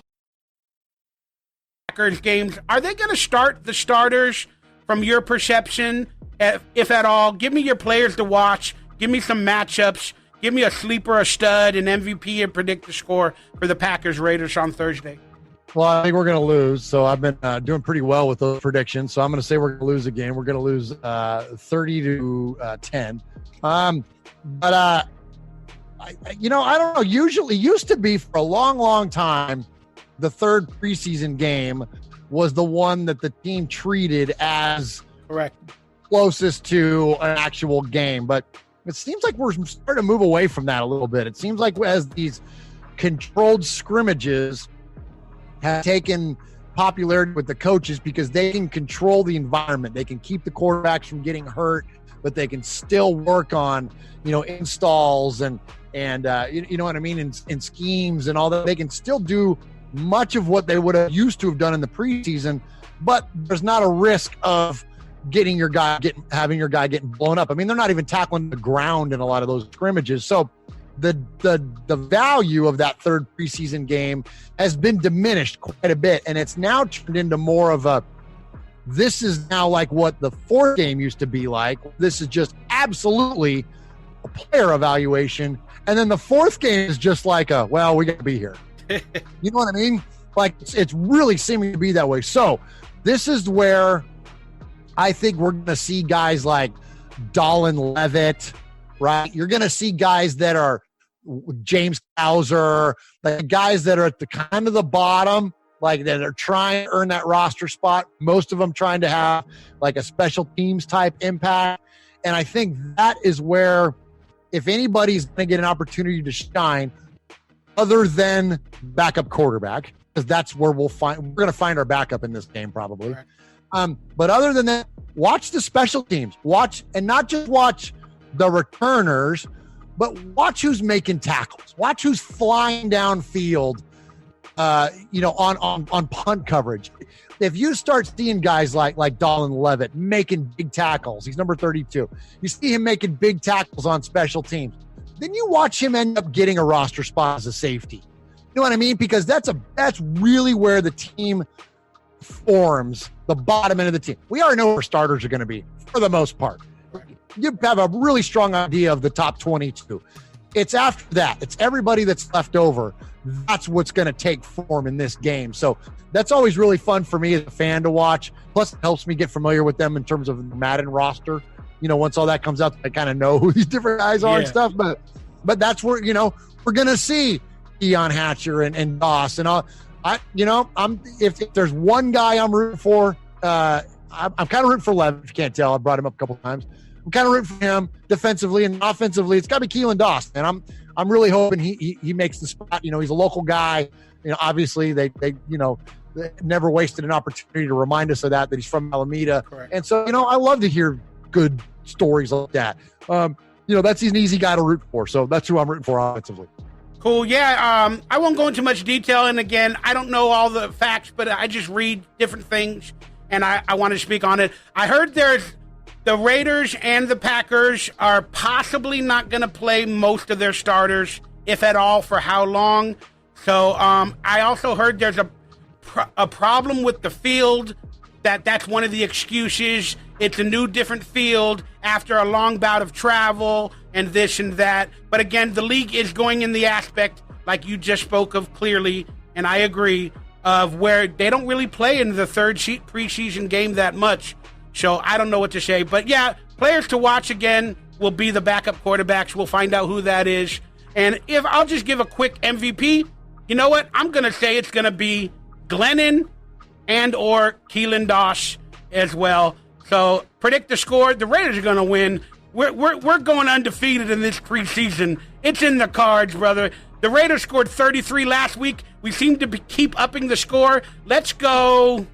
Speaker 1: Packers games. Are they going to start the starters from your perception, if at all? Give me your players to watch. Give me some matchups. Give me a sleeper, a stud, an MVP, and predict the score for the Packers-Raiders on Thursday.
Speaker 2: Well, I think we're going to lose. So I've been doing pretty well with those predictions. So I'm going to say we're going to lose again. We're going to lose 30-10. I don't know. Usually used to be for a long, long time, the third preseason game was the one that the team treated as
Speaker 1: correct,
Speaker 2: closest to an actual game. But it seems like we're starting to move away from that a little bit. It seems like as these controlled scrimmages have taken popularity with the coaches because they can control the environment. They can keep the quarterbacks from getting hurt, but they can still work on, installs and you know what I mean, and schemes and all that. They can still do much of what they would have used to have done in the preseason, but there's not a risk of having your guy getting blown up. I mean, they're not even tackling the ground in a lot of those scrimmages. So the value of that third preseason game has been diminished quite a bit, and it's now turned into more of a, this is now like what the fourth game used to be like. This is just absolutely a player evaluation, and then the fourth game is just like we got to be here. You know what I mean? Like it's really seeming to be that way. So this is where I think we're going to see guys like Dolan Levitt, right? You're going to see guys that are James Hauser, the guys that are at the kind of the bottom, like that are trying to earn that roster spot. Most of them trying to have like a special teams type impact. And I think that is where, if anybody's going to get an opportunity to shine, other than backup quarterback, because that's where we're going to find our backup in this game probably. Right. But other than that, watch the special teams. Watch, and not just watch the returners, but watch who's making tackles. Watch who's flying downfield, on punt coverage. If you start seeing guys like Dolan Levitt making big tackles, he's number 32. You see him making big tackles on special teams. Then you watch him end up getting a roster spot as a safety. You know what I mean? Because that's really where the team forms, the bottom end of the team. We already know where starters are going to be for the most part. You have a really strong idea of the top 22. It's after that. It's everybody that's left over. That's what's going to take form in this game. So that's always really fun for me as a fan to watch. Plus, it helps me get familiar with them in terms of the Madden roster. Once all that comes out, I kind of know who these different guys are and stuff. But that's where, we're going to see Deion Hatcher and Doss. And if there's one guy I'm rooting for, I'm kind of rooting for Levin, if you can't tell. I brought him up a couple of times. I'm kind of rooting for him defensively, and offensively, it's got to be Keelan Doss. And I'm really hoping he makes the spot. He's a local guy. Obviously they never wasted an opportunity to remind us of that he's from Alameda. Correct. And so, I love to hear good stories like that. That's an easy guy to root for. So that's who I'm rooting for offensively.
Speaker 1: Cool. Yeah. I won't go into much detail. And again, I don't know all the facts, but I just read different things and I want to speak on it. I heard the Raiders and the Packers are possibly not going to play most of their starters, if at all, for how long. So I also heard there's a problem with the field, that's one of the excuses. It's a new, different field after a long bout of travel and this and that. But again, the league is going in the aspect, like you just spoke of clearly, and I agree, of where they don't really play in the third preseason game that much. So I don't know what to say. But yeah, players to watch again will be the backup quarterbacks. We'll find out who that is. And if I'll just give a quick MVP, you know what? I'm going to say it's going to be Glennon and or Keelan Doss as well. So predict the score. The Raiders are going to win. We're going undefeated in this preseason. It's in the cards, brother. The Raiders scored 33 last week. We seem to keep upping the score. Let's go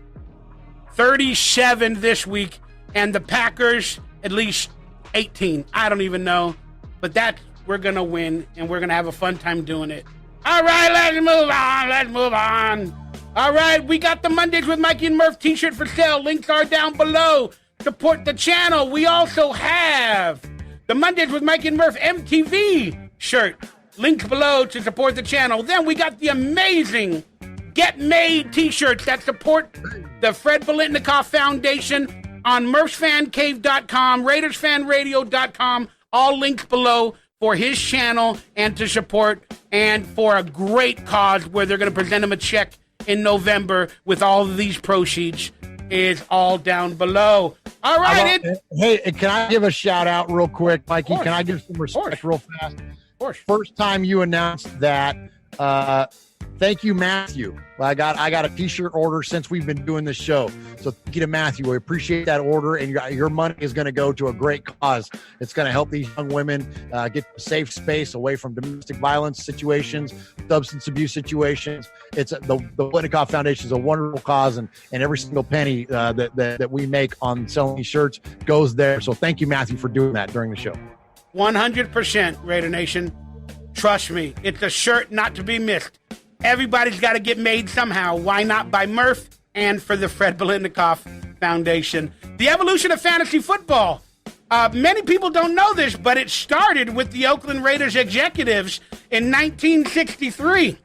Speaker 1: 37 this week. And the Packers, at least 18. I don't even know. But we're going to win, and we're going to have a fun time doing it. All right, let's move on. All right, we got the Mondays with Mikey and Murf t-shirt for sale. Links are down below. Support the channel. We also have the Mondays with Mikey and Murf MTV shirt. Links below to support the channel. Then we got the amazing Get Made t-shirts that support the Fred Biletnikoff Foundation on MurphsFanCave.com, RaidersFanRadio.com. All links below. for his channel and to support and for a great cause where they're going to present him a check in November with all of these proceeds is all down below. All right.
Speaker 2: Hey, can I give a shout out real quick, Mikey? Can I give some respect real fast?
Speaker 1: Of course.
Speaker 2: First time you announced that, thank you, Matthew. I got a t-shirt order since we've been doing this show. So thank you to Matthew. We appreciate that order, and your money is going to go to a great cause. It's going to help these young women get a safe space away from domestic violence situations, substance abuse situations. It's the Blitnikoff Foundation is a wonderful cause, and every single penny that we make on selling these shirts goes there. So thank you, Matthew, for doing that during the show.
Speaker 1: 100%, Raider Nation. Trust me, it's a shirt not to be missed. Everybody's got to get made somehow. Why not by Murf and for the Fred Blitnikoff Foundation? The evolution of fantasy football. Many people don't know this, but it started with the Oakland Raiders executives in 1963.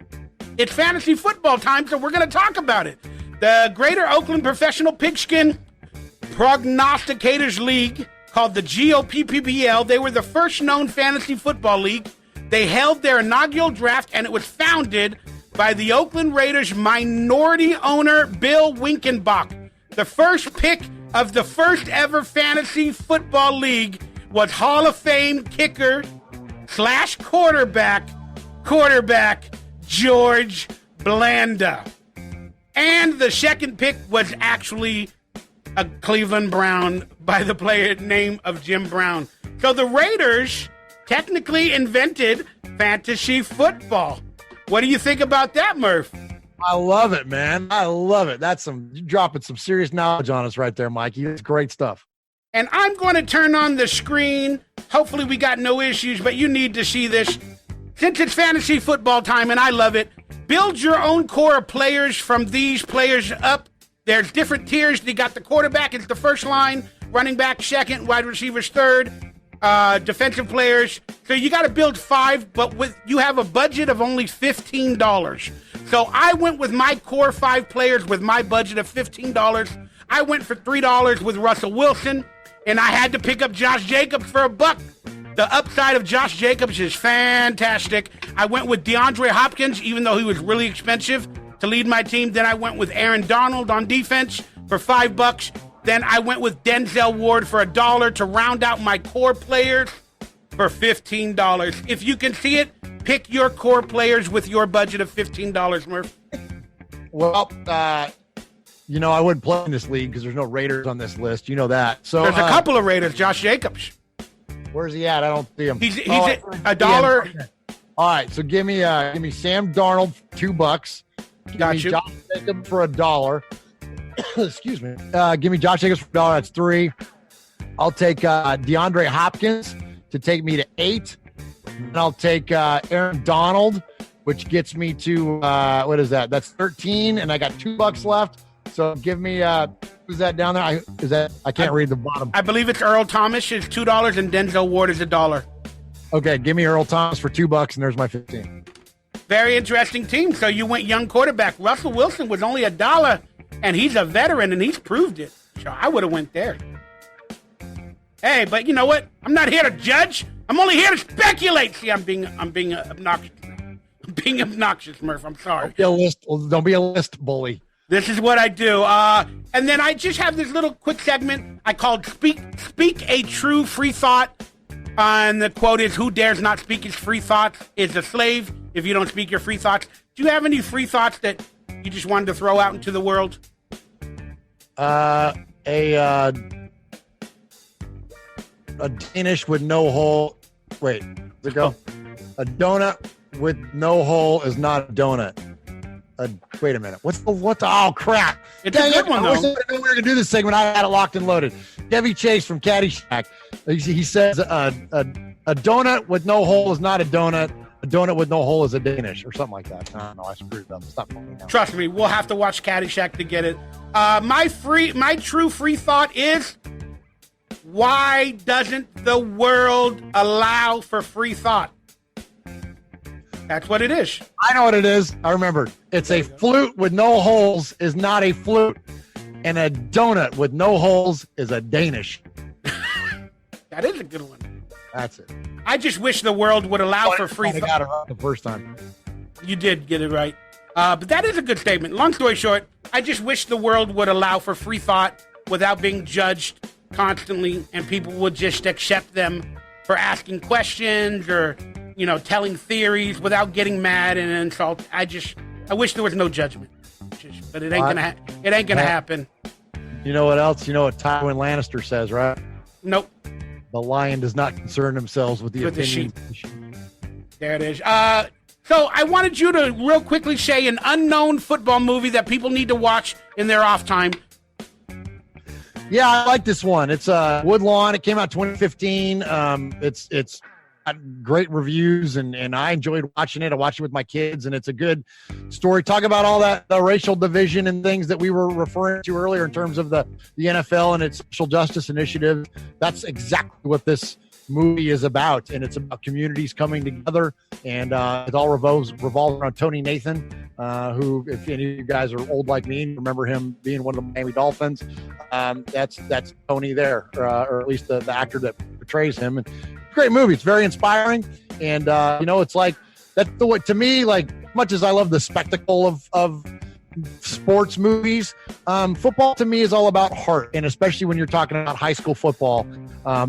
Speaker 1: It's fantasy football time, so we're going to talk about it. The Greater Oakland Professional Pigskin Prognosticators League, called the GOPPBL, they were the first known fantasy football league. They held their inaugural draft, and it was founded by the Oakland Raiders minority owner, Bill Winkenbach. The first pick of the first ever fantasy football league was Hall of Fame kicker / quarterback George Blanda. And the second pick was actually a Cleveland Brown by the player name of Jim Brown. So the Raiders technically invented fantasy football. What do you think about that, Murph?
Speaker 2: I love it, man. I love it. You're dropping some serious knowledge on us right there, Mikey. It's great stuff.
Speaker 1: And I'm going to turn on the screen. Hopefully we got no issues, but you need to see this. Since it's fantasy football time, and I love it, build your own core of players from these players up. There's different tiers. You got the quarterback, it's the first line, running back second, wide receivers third, defensive players. So you got to build 5, but you have a budget of only $15. So I went with my core 5 players with my budget of $15. I went for $3 with Russell Wilson, and I had to pick up Josh Jacobs for $1. The upside of Josh Jacobs is fantastic. I went with DeAndre Hopkins, even though he was really expensive, to lead my team. Then I went with Aaron Donald on defense for $5. Then I went with Denzel Ward for $1 to round out my core players for $15. If you can see it, pick your core players with your budget of $15, Murph.
Speaker 2: Well, I wouldn't play in this league because there's no Raiders on this list. You know that. So
Speaker 1: there's a couple of Raiders. Josh Jacobs.
Speaker 2: Where's he at? I don't see him.
Speaker 1: He's at $1.
Speaker 2: All right, so give me Sam Darnold for $2.
Speaker 1: Got you.
Speaker 2: Josh Jacobs for $1. Excuse me. Give me Josh Jacobs for $1. That's $3. I'll take DeAndre Hopkins to take me to $8. And I'll take Aaron Donald, which gets me to what is that? That's $13, and I got $2 left. So give me who's that down there? I can't read the bottom.
Speaker 1: I believe it's Earl Thomas is $2 and Denzel Ward is $1.
Speaker 2: Okay, give me Earl Thomas for $2, and there's my 15.
Speaker 1: Very interesting team. So you went young quarterback. Russell Wilson was only $1, and he's a veteran, and he's proved it. So I would have went there. Hey, but you know what? I'm not here to judge. I'm only here to speculate. See, I'm being obnoxious now. I'm being obnoxious, Murph. I'm sorry.
Speaker 2: Don't be a list bully.
Speaker 1: This is what I do. And then I just have this little quick segment I called Speak a True Free Thought. And the quote is, who dares not speak his free thoughts is a slave if you don't speak your free thoughts. Do you have any free thoughts that you just wanted to throw out into the world?
Speaker 2: A Danish with no hole. Wait, does it go? A donut with no hole is not a donut. Wait a minute. What the? Oh, crap.
Speaker 1: It's a good one, though.
Speaker 2: I wish I knew we were going to do this segment. I had it locked and loaded. Chevy Chase from Caddyshack. He says a donut with no hole is not a donut. A donut with no hole is a Danish or something like that. I don't know. I screwed it up. Stop me now.
Speaker 1: Trust me. We'll have to watch Caddyshack to get it. My true free thought is, why doesn't the world allow for free thought? That's what it is.
Speaker 2: I know what it is. I remembered. It's a flute with no holes is not a flute, and a donut with no holes is a Danish.
Speaker 1: That is a good one.
Speaker 2: That's it.
Speaker 1: I just wish the world would allow for free
Speaker 2: I got it right the first time.
Speaker 1: You did get it right. But that is a good statement. Long story short, I just wish the world would allow for free thought without being judged constantly, and people would just accept them for asking questions or, telling theories without getting mad and insult. I wish there was no judgment. But it ain't gonna happen.
Speaker 2: You know what else? You know what Tywin Lannister says, right?
Speaker 1: Nope.
Speaker 2: The lion does not concern themselves with the opinion.
Speaker 1: There it is. So I wanted you to real quickly say an unknown football movie that people need to watch in their off time.
Speaker 2: Yeah, I like this one. It's Woodlawn. It came out 2015. It's got great reviews, and I enjoyed watching it. I watched it with my kids, and it's a good story. Talk about all that the racial division and things that we were referring to earlier in terms of the NFL and its social justice initiative. That's exactly what this movie is about, and it's about communities coming together, and it all revolves around Tony Nathan, who, if any of you guys are old like me, remember him being one of the Miami Dolphins. That's Tony there, or at least the actor that portrays him. And great movie. It's very inspiring, and it's like that. To me, like, much as I love the spectacle of sports movies, football to me is all about heart, and especially when you're talking about high school football,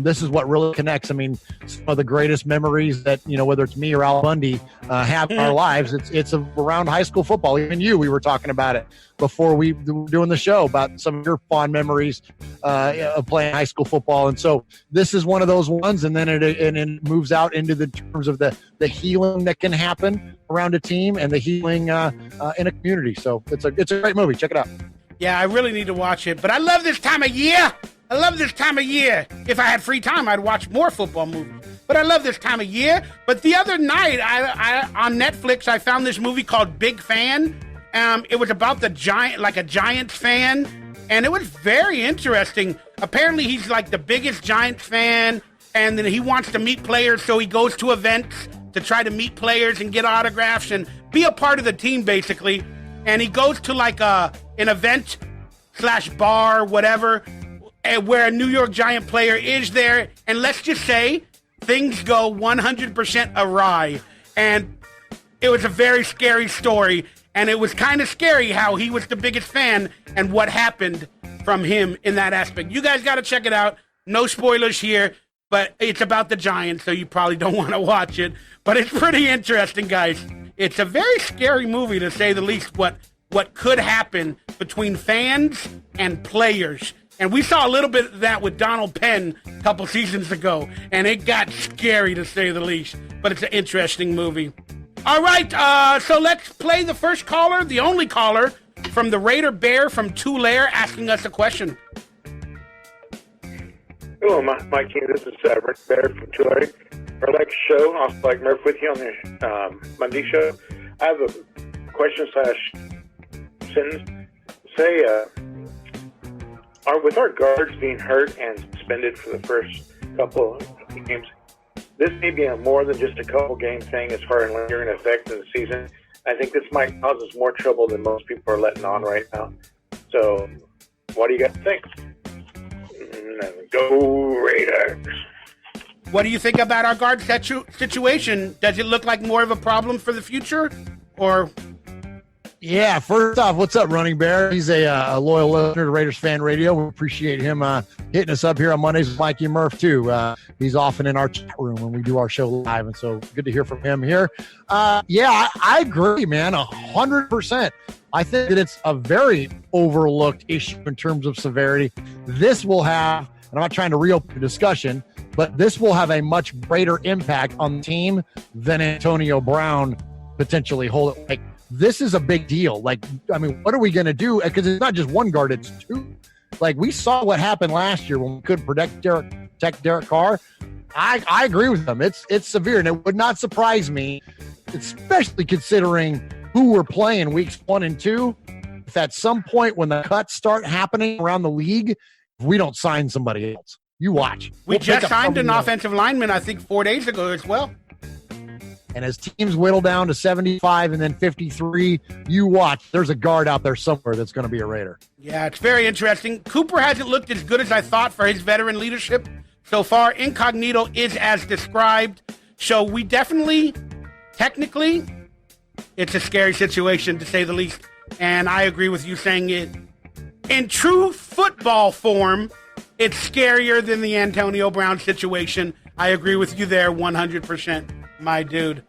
Speaker 2: this is what really connects. I mean, some of the greatest memories that, whether it's me or Al Bundy have in our lives, it's around high school football. Even we were talking about it before we were doing the show about some of your fond memories of playing high school football. And so this is one of those ones, and then it moves out into the terms of the healing that can happen around a team and the healing in a community. So it's a great movie. Check it out.
Speaker 1: Yeah, I really need to watch it. But I love this time of year. If I had free time, I'd watch more football movies. But I love this time of year. But the other night, I on Netflix, I found this movie called Big Fan. It was about a Giants fan, and it was very interesting. Apparently, he's like the biggest Giants fan, and then he wants to meet players, so he goes to events to try to meet players and get autographs and be a part of the team, basically. And he goes to like an event / bar, whatever, where a New York Giant player is there, and let's just say things go 100% awry. And it was a very scary story, and it was kind of scary how he was the biggest fan and what happened from him in that aspect. You guys got to check it out. No spoilers here, but it's about the Giants, so you probably don't want to watch it. But it's pretty interesting, guys. It's a very scary movie, to say the least, what could happen between fans and players. And we saw a little bit of that with Donald Penn a couple seasons ago, and it got scary, to say the least. But it's an interesting movie. All right, so let's play the first caller, the only caller, from the Raider Bear from Tulare, asking us a question.
Speaker 4: Hello, Mikey. This is Raider Bear from Tulare. I like the show. I also like Murf with you on the Monday show. I have a question / sentence. Say, with our guards being hurt and suspended for the first couple of games, this may be a more than just a couple game thing as far as lingering effect in the season. I think this might cause us more trouble than most people are letting on right now. So, what do you guys think? Go Raiders!
Speaker 1: What do you think about our guard situation? Does it look like more of a problem for the future, or?
Speaker 2: Yeah, first off, what's up, Running Bear? He's a loyal listener to Raiders Fan Radio. We appreciate him hitting us up here on Mondays with Mikey and Murf, too. He's often in our chat room when we do our show live, and so good to hear from him here. I agree, man, 100%. I think that it's a very overlooked issue in terms of severity. This will have, and I'm not trying to reopen the discussion, but this will have a much greater impact on the team than Antonio Brown potentially hold it. Like, this is a big deal. Like, I mean, what are we going to do? Because it's not just one guard, it's two. Like, we saw what happened last year when we couldn't protect Derek Carr. I agree with them. It's severe, and it would not surprise me, especially considering who we're playing weeks 1 and 2. If at some point when the cuts start happening around the league, we don't sign somebody else. You watch.
Speaker 1: We just signed an offensive lineman, I think, 4 days ago as well.
Speaker 2: And as teams whittle down to 75 and then 53, you watch. There's a guard out there somewhere that's going to be a Raider.
Speaker 1: Yeah, it's very interesting. Cooper hasn't looked as good as I thought for his veteran leadership So far, incognito is as described. So we definitely, technically, it's a scary situation to say the least. And I agree with you saying it. In true football form, it's scarier than the Antonio Brown situation. I agree with you there 100%, my dude.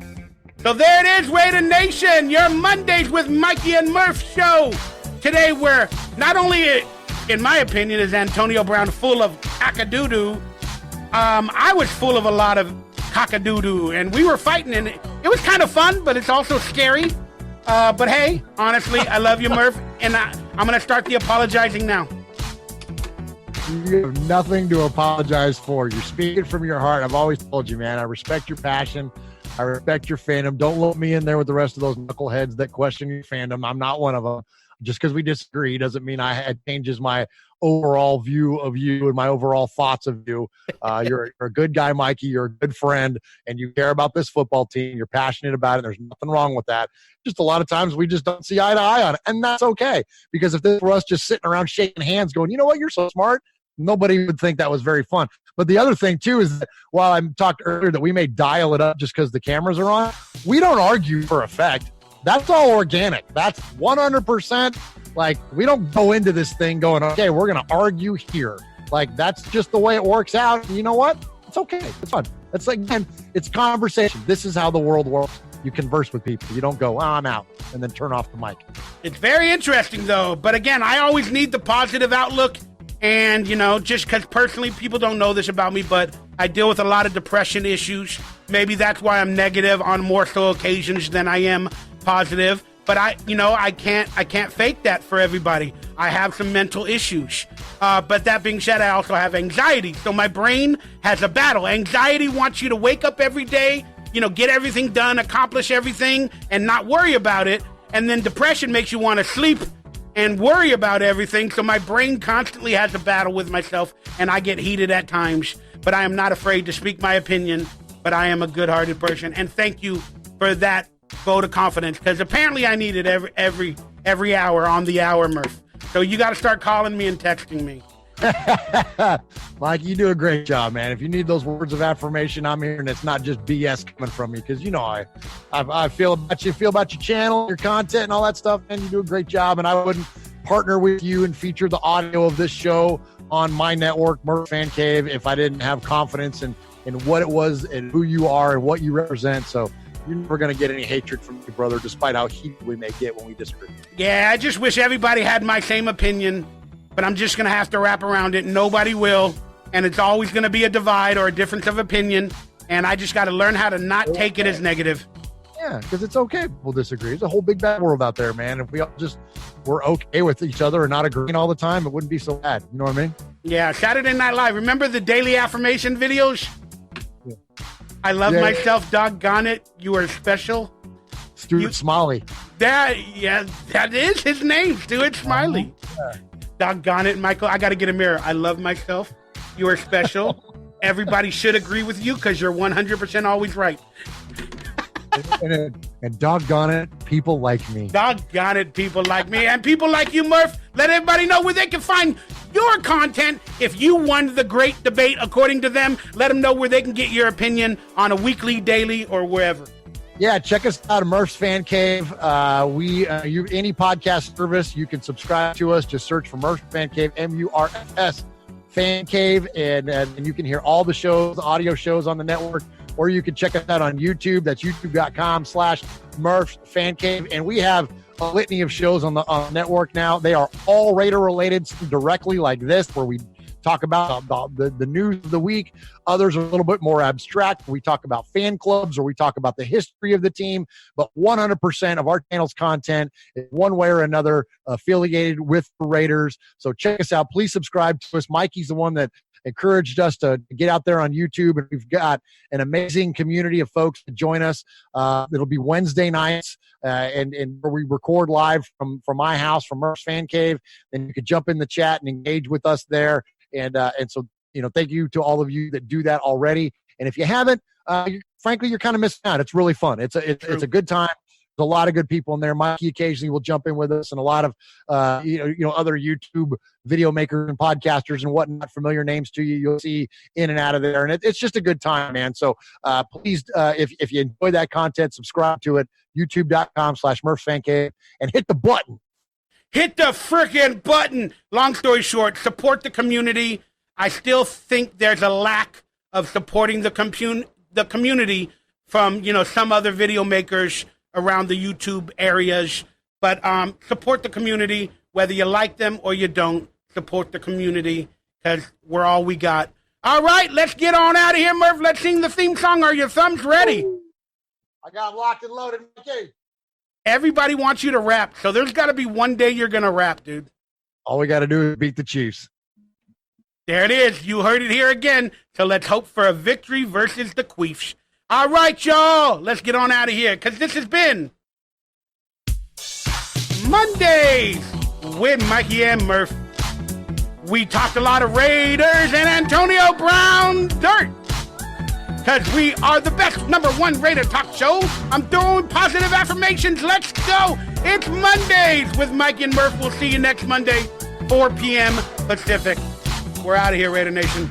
Speaker 1: So there it is, Raider Nation, your Mondays with Mikey and Murf show. Today we're not only, in my opinion, is Antonio Brown full of cock-a-doo-doo. I was full of a lot of cock-a-doo-doo, and we were fighting, and it was kind of fun, but it's also scary. But hey, honestly, I love you, Murf, and I'm going to start the apologizing now.
Speaker 2: You have nothing to apologize for. You're speaking from your heart. I've always told you, man, I respect your passion. I respect your fandom. Don't lump me in there with the rest of those knuckleheads that question your fandom. I'm not one of them. Just because we disagree doesn't mean it changes my overall view of you and my overall thoughts of you. You're a good guy, Mikey. You're a good friend, and you care about this football team. You're passionate about it. There's nothing wrong with that. Just a lot of times we just don't see eye to eye on it, and that's okay. Because if this were us just sitting around shaking hands going, you know what, you're so smart, nobody would think that was very fun. But the other thing, too, is that while I talked earlier that we may dial it up just because the cameras are on, we don't argue for effect. That's all organic. That's 100%. Like, we don't go into this thing going, okay, we're going to argue here. Like, that's just the way it works out. And you know what? It's okay. It's fun. It's like, again, it's conversation. This is how the world works. You converse with people. You don't go, I'm out, and then turn off the mic.
Speaker 1: It's very interesting, though. But again, I always need the positive outlook. And, you know, just because personally people don't know this about me, but I deal with a lot of depression issues. Maybe that's why I'm negative on more so occasions than I am positive. But I can't fake that for everybody. I have some mental issues. But that being said, I also have anxiety. So my brain has a battle. Anxiety wants you to wake up every day, you know, get everything done, accomplish everything, and not worry about it. And then depression makes you want to sleep and worry about everything. So my brain constantly has a battle with myself, and I get heated at times. But I am not afraid to speak my opinion, but I am a good-hearted person. And thank you for that vote of confidence, because apparently I need it every hour on the hour, Murph. So you got to start calling me and texting me.
Speaker 2: Mike, you do a great job, man. If you need those words of affirmation, I'm here, and it's not just BS coming from me, because you know I feel about you, feel about your channel, your content, and all that stuff, and you do a great job. And I wouldn't partner with you and feature the audio of this show on my network, Murf Fan Cave, if I didn't have confidence in what it was and who you are and what you represent. So you're never going to get any hatred from me, brother, despite how heated we may get when we disagree.
Speaker 1: Yeah, I just wish everybody had my same opinion. But I'm just going to have to wrap around it. Nobody will. And it's always going to be a divide or a difference of opinion. And I just got to learn how to not take it as negative.
Speaker 2: Yeah, because it's okay if people disagree. There's a whole big bad world out there, man. If we all just were okay with each other and not agreeing all the time, it wouldn't be so bad. You know what I mean?
Speaker 1: Yeah, Saturday Night Live. Remember the daily affirmation videos? Yeah. I love myself. Doggone it. You are special.
Speaker 2: Stuart Smiley.
Speaker 1: That is his name, Stuart Smiley. Yeah. Doggone it, Michael. I got to get a mirror. I love myself. You are special. Everybody should agree with you because you're 100% always right.
Speaker 2: and doggone it, people like me.
Speaker 1: Doggone it, people like me. And people like you, Murph, let everybody know where they can find your content. If you won the great debate, according to them, let them know where they can get your opinion on a weekly, daily, or wherever.
Speaker 2: Yeah, check us out at Murf's Fan Cave. Any podcast service, you can subscribe to us. Just search for Murf's Fan Cave, MURFS Fan Cave, and you can hear all the shows, audio shows on the network, or you can check us out on YouTube. That's youtube.com/Murf's Fan Cave. And we have a litany of shows on the network now. They are all Raider related, directly like this, where we talk about the news of the week. Others are a little bit more abstract. We talk about fan clubs, or we talk about the history of the team. But 100% of our channel's content is one way or another affiliated with the Raiders. So check us out. Please subscribe to us. Mikey's the one that encouraged us to get out there on YouTube, and we've got an amazing community of folks to join us. It'll be Wednesday nights, and where we record live from my house, from Murph's Fan Cave. Then you can jump in the chat and engage with us there. And so, thank you to all of you that do that already. And if you haven't, frankly, you're kind of missing out. It's really fun. It's a good time. a lot of good people in there. Mikey occasionally will jump in with us, and a lot of other YouTube video makers and podcasters and whatnot, familiar names to you, you'll see in and out of there. And it's just a good time, man. So please, if you enjoy that content, subscribe to it, youtube.com/MurphFanCave, and hit the button.
Speaker 1: Hit the freaking button. Long story short, support the community. I still think there's a lack of supporting the community from, some other video makers around the YouTube areas. But support the community, whether you like them or you don't. Support the community, because we're all we got. All right, let's get on out of here, Murph. Let's sing the theme song. Are your thumbs ready?
Speaker 2: I got them locked and loaded, Mikey.
Speaker 1: Everybody wants you to rap, so there's got to be one day you're going to rap, dude.
Speaker 2: All we got to do is beat the Chiefs.
Speaker 1: There it is. You heard it here again. So let's hope for a victory versus the Queefs. All right, y'all. Let's get on out of here, because this has been Mondays with Mikey and Murf. We talked a lot of Raiders and Antonio Brown dirt, because we are the best #1 Raider talk show. I'm doing positive affirmations. Let's go. It's Mondays with Mikey and Murf. We'll see you next Monday, 4 p.m. Pacific. We're out of here, Raider Nation.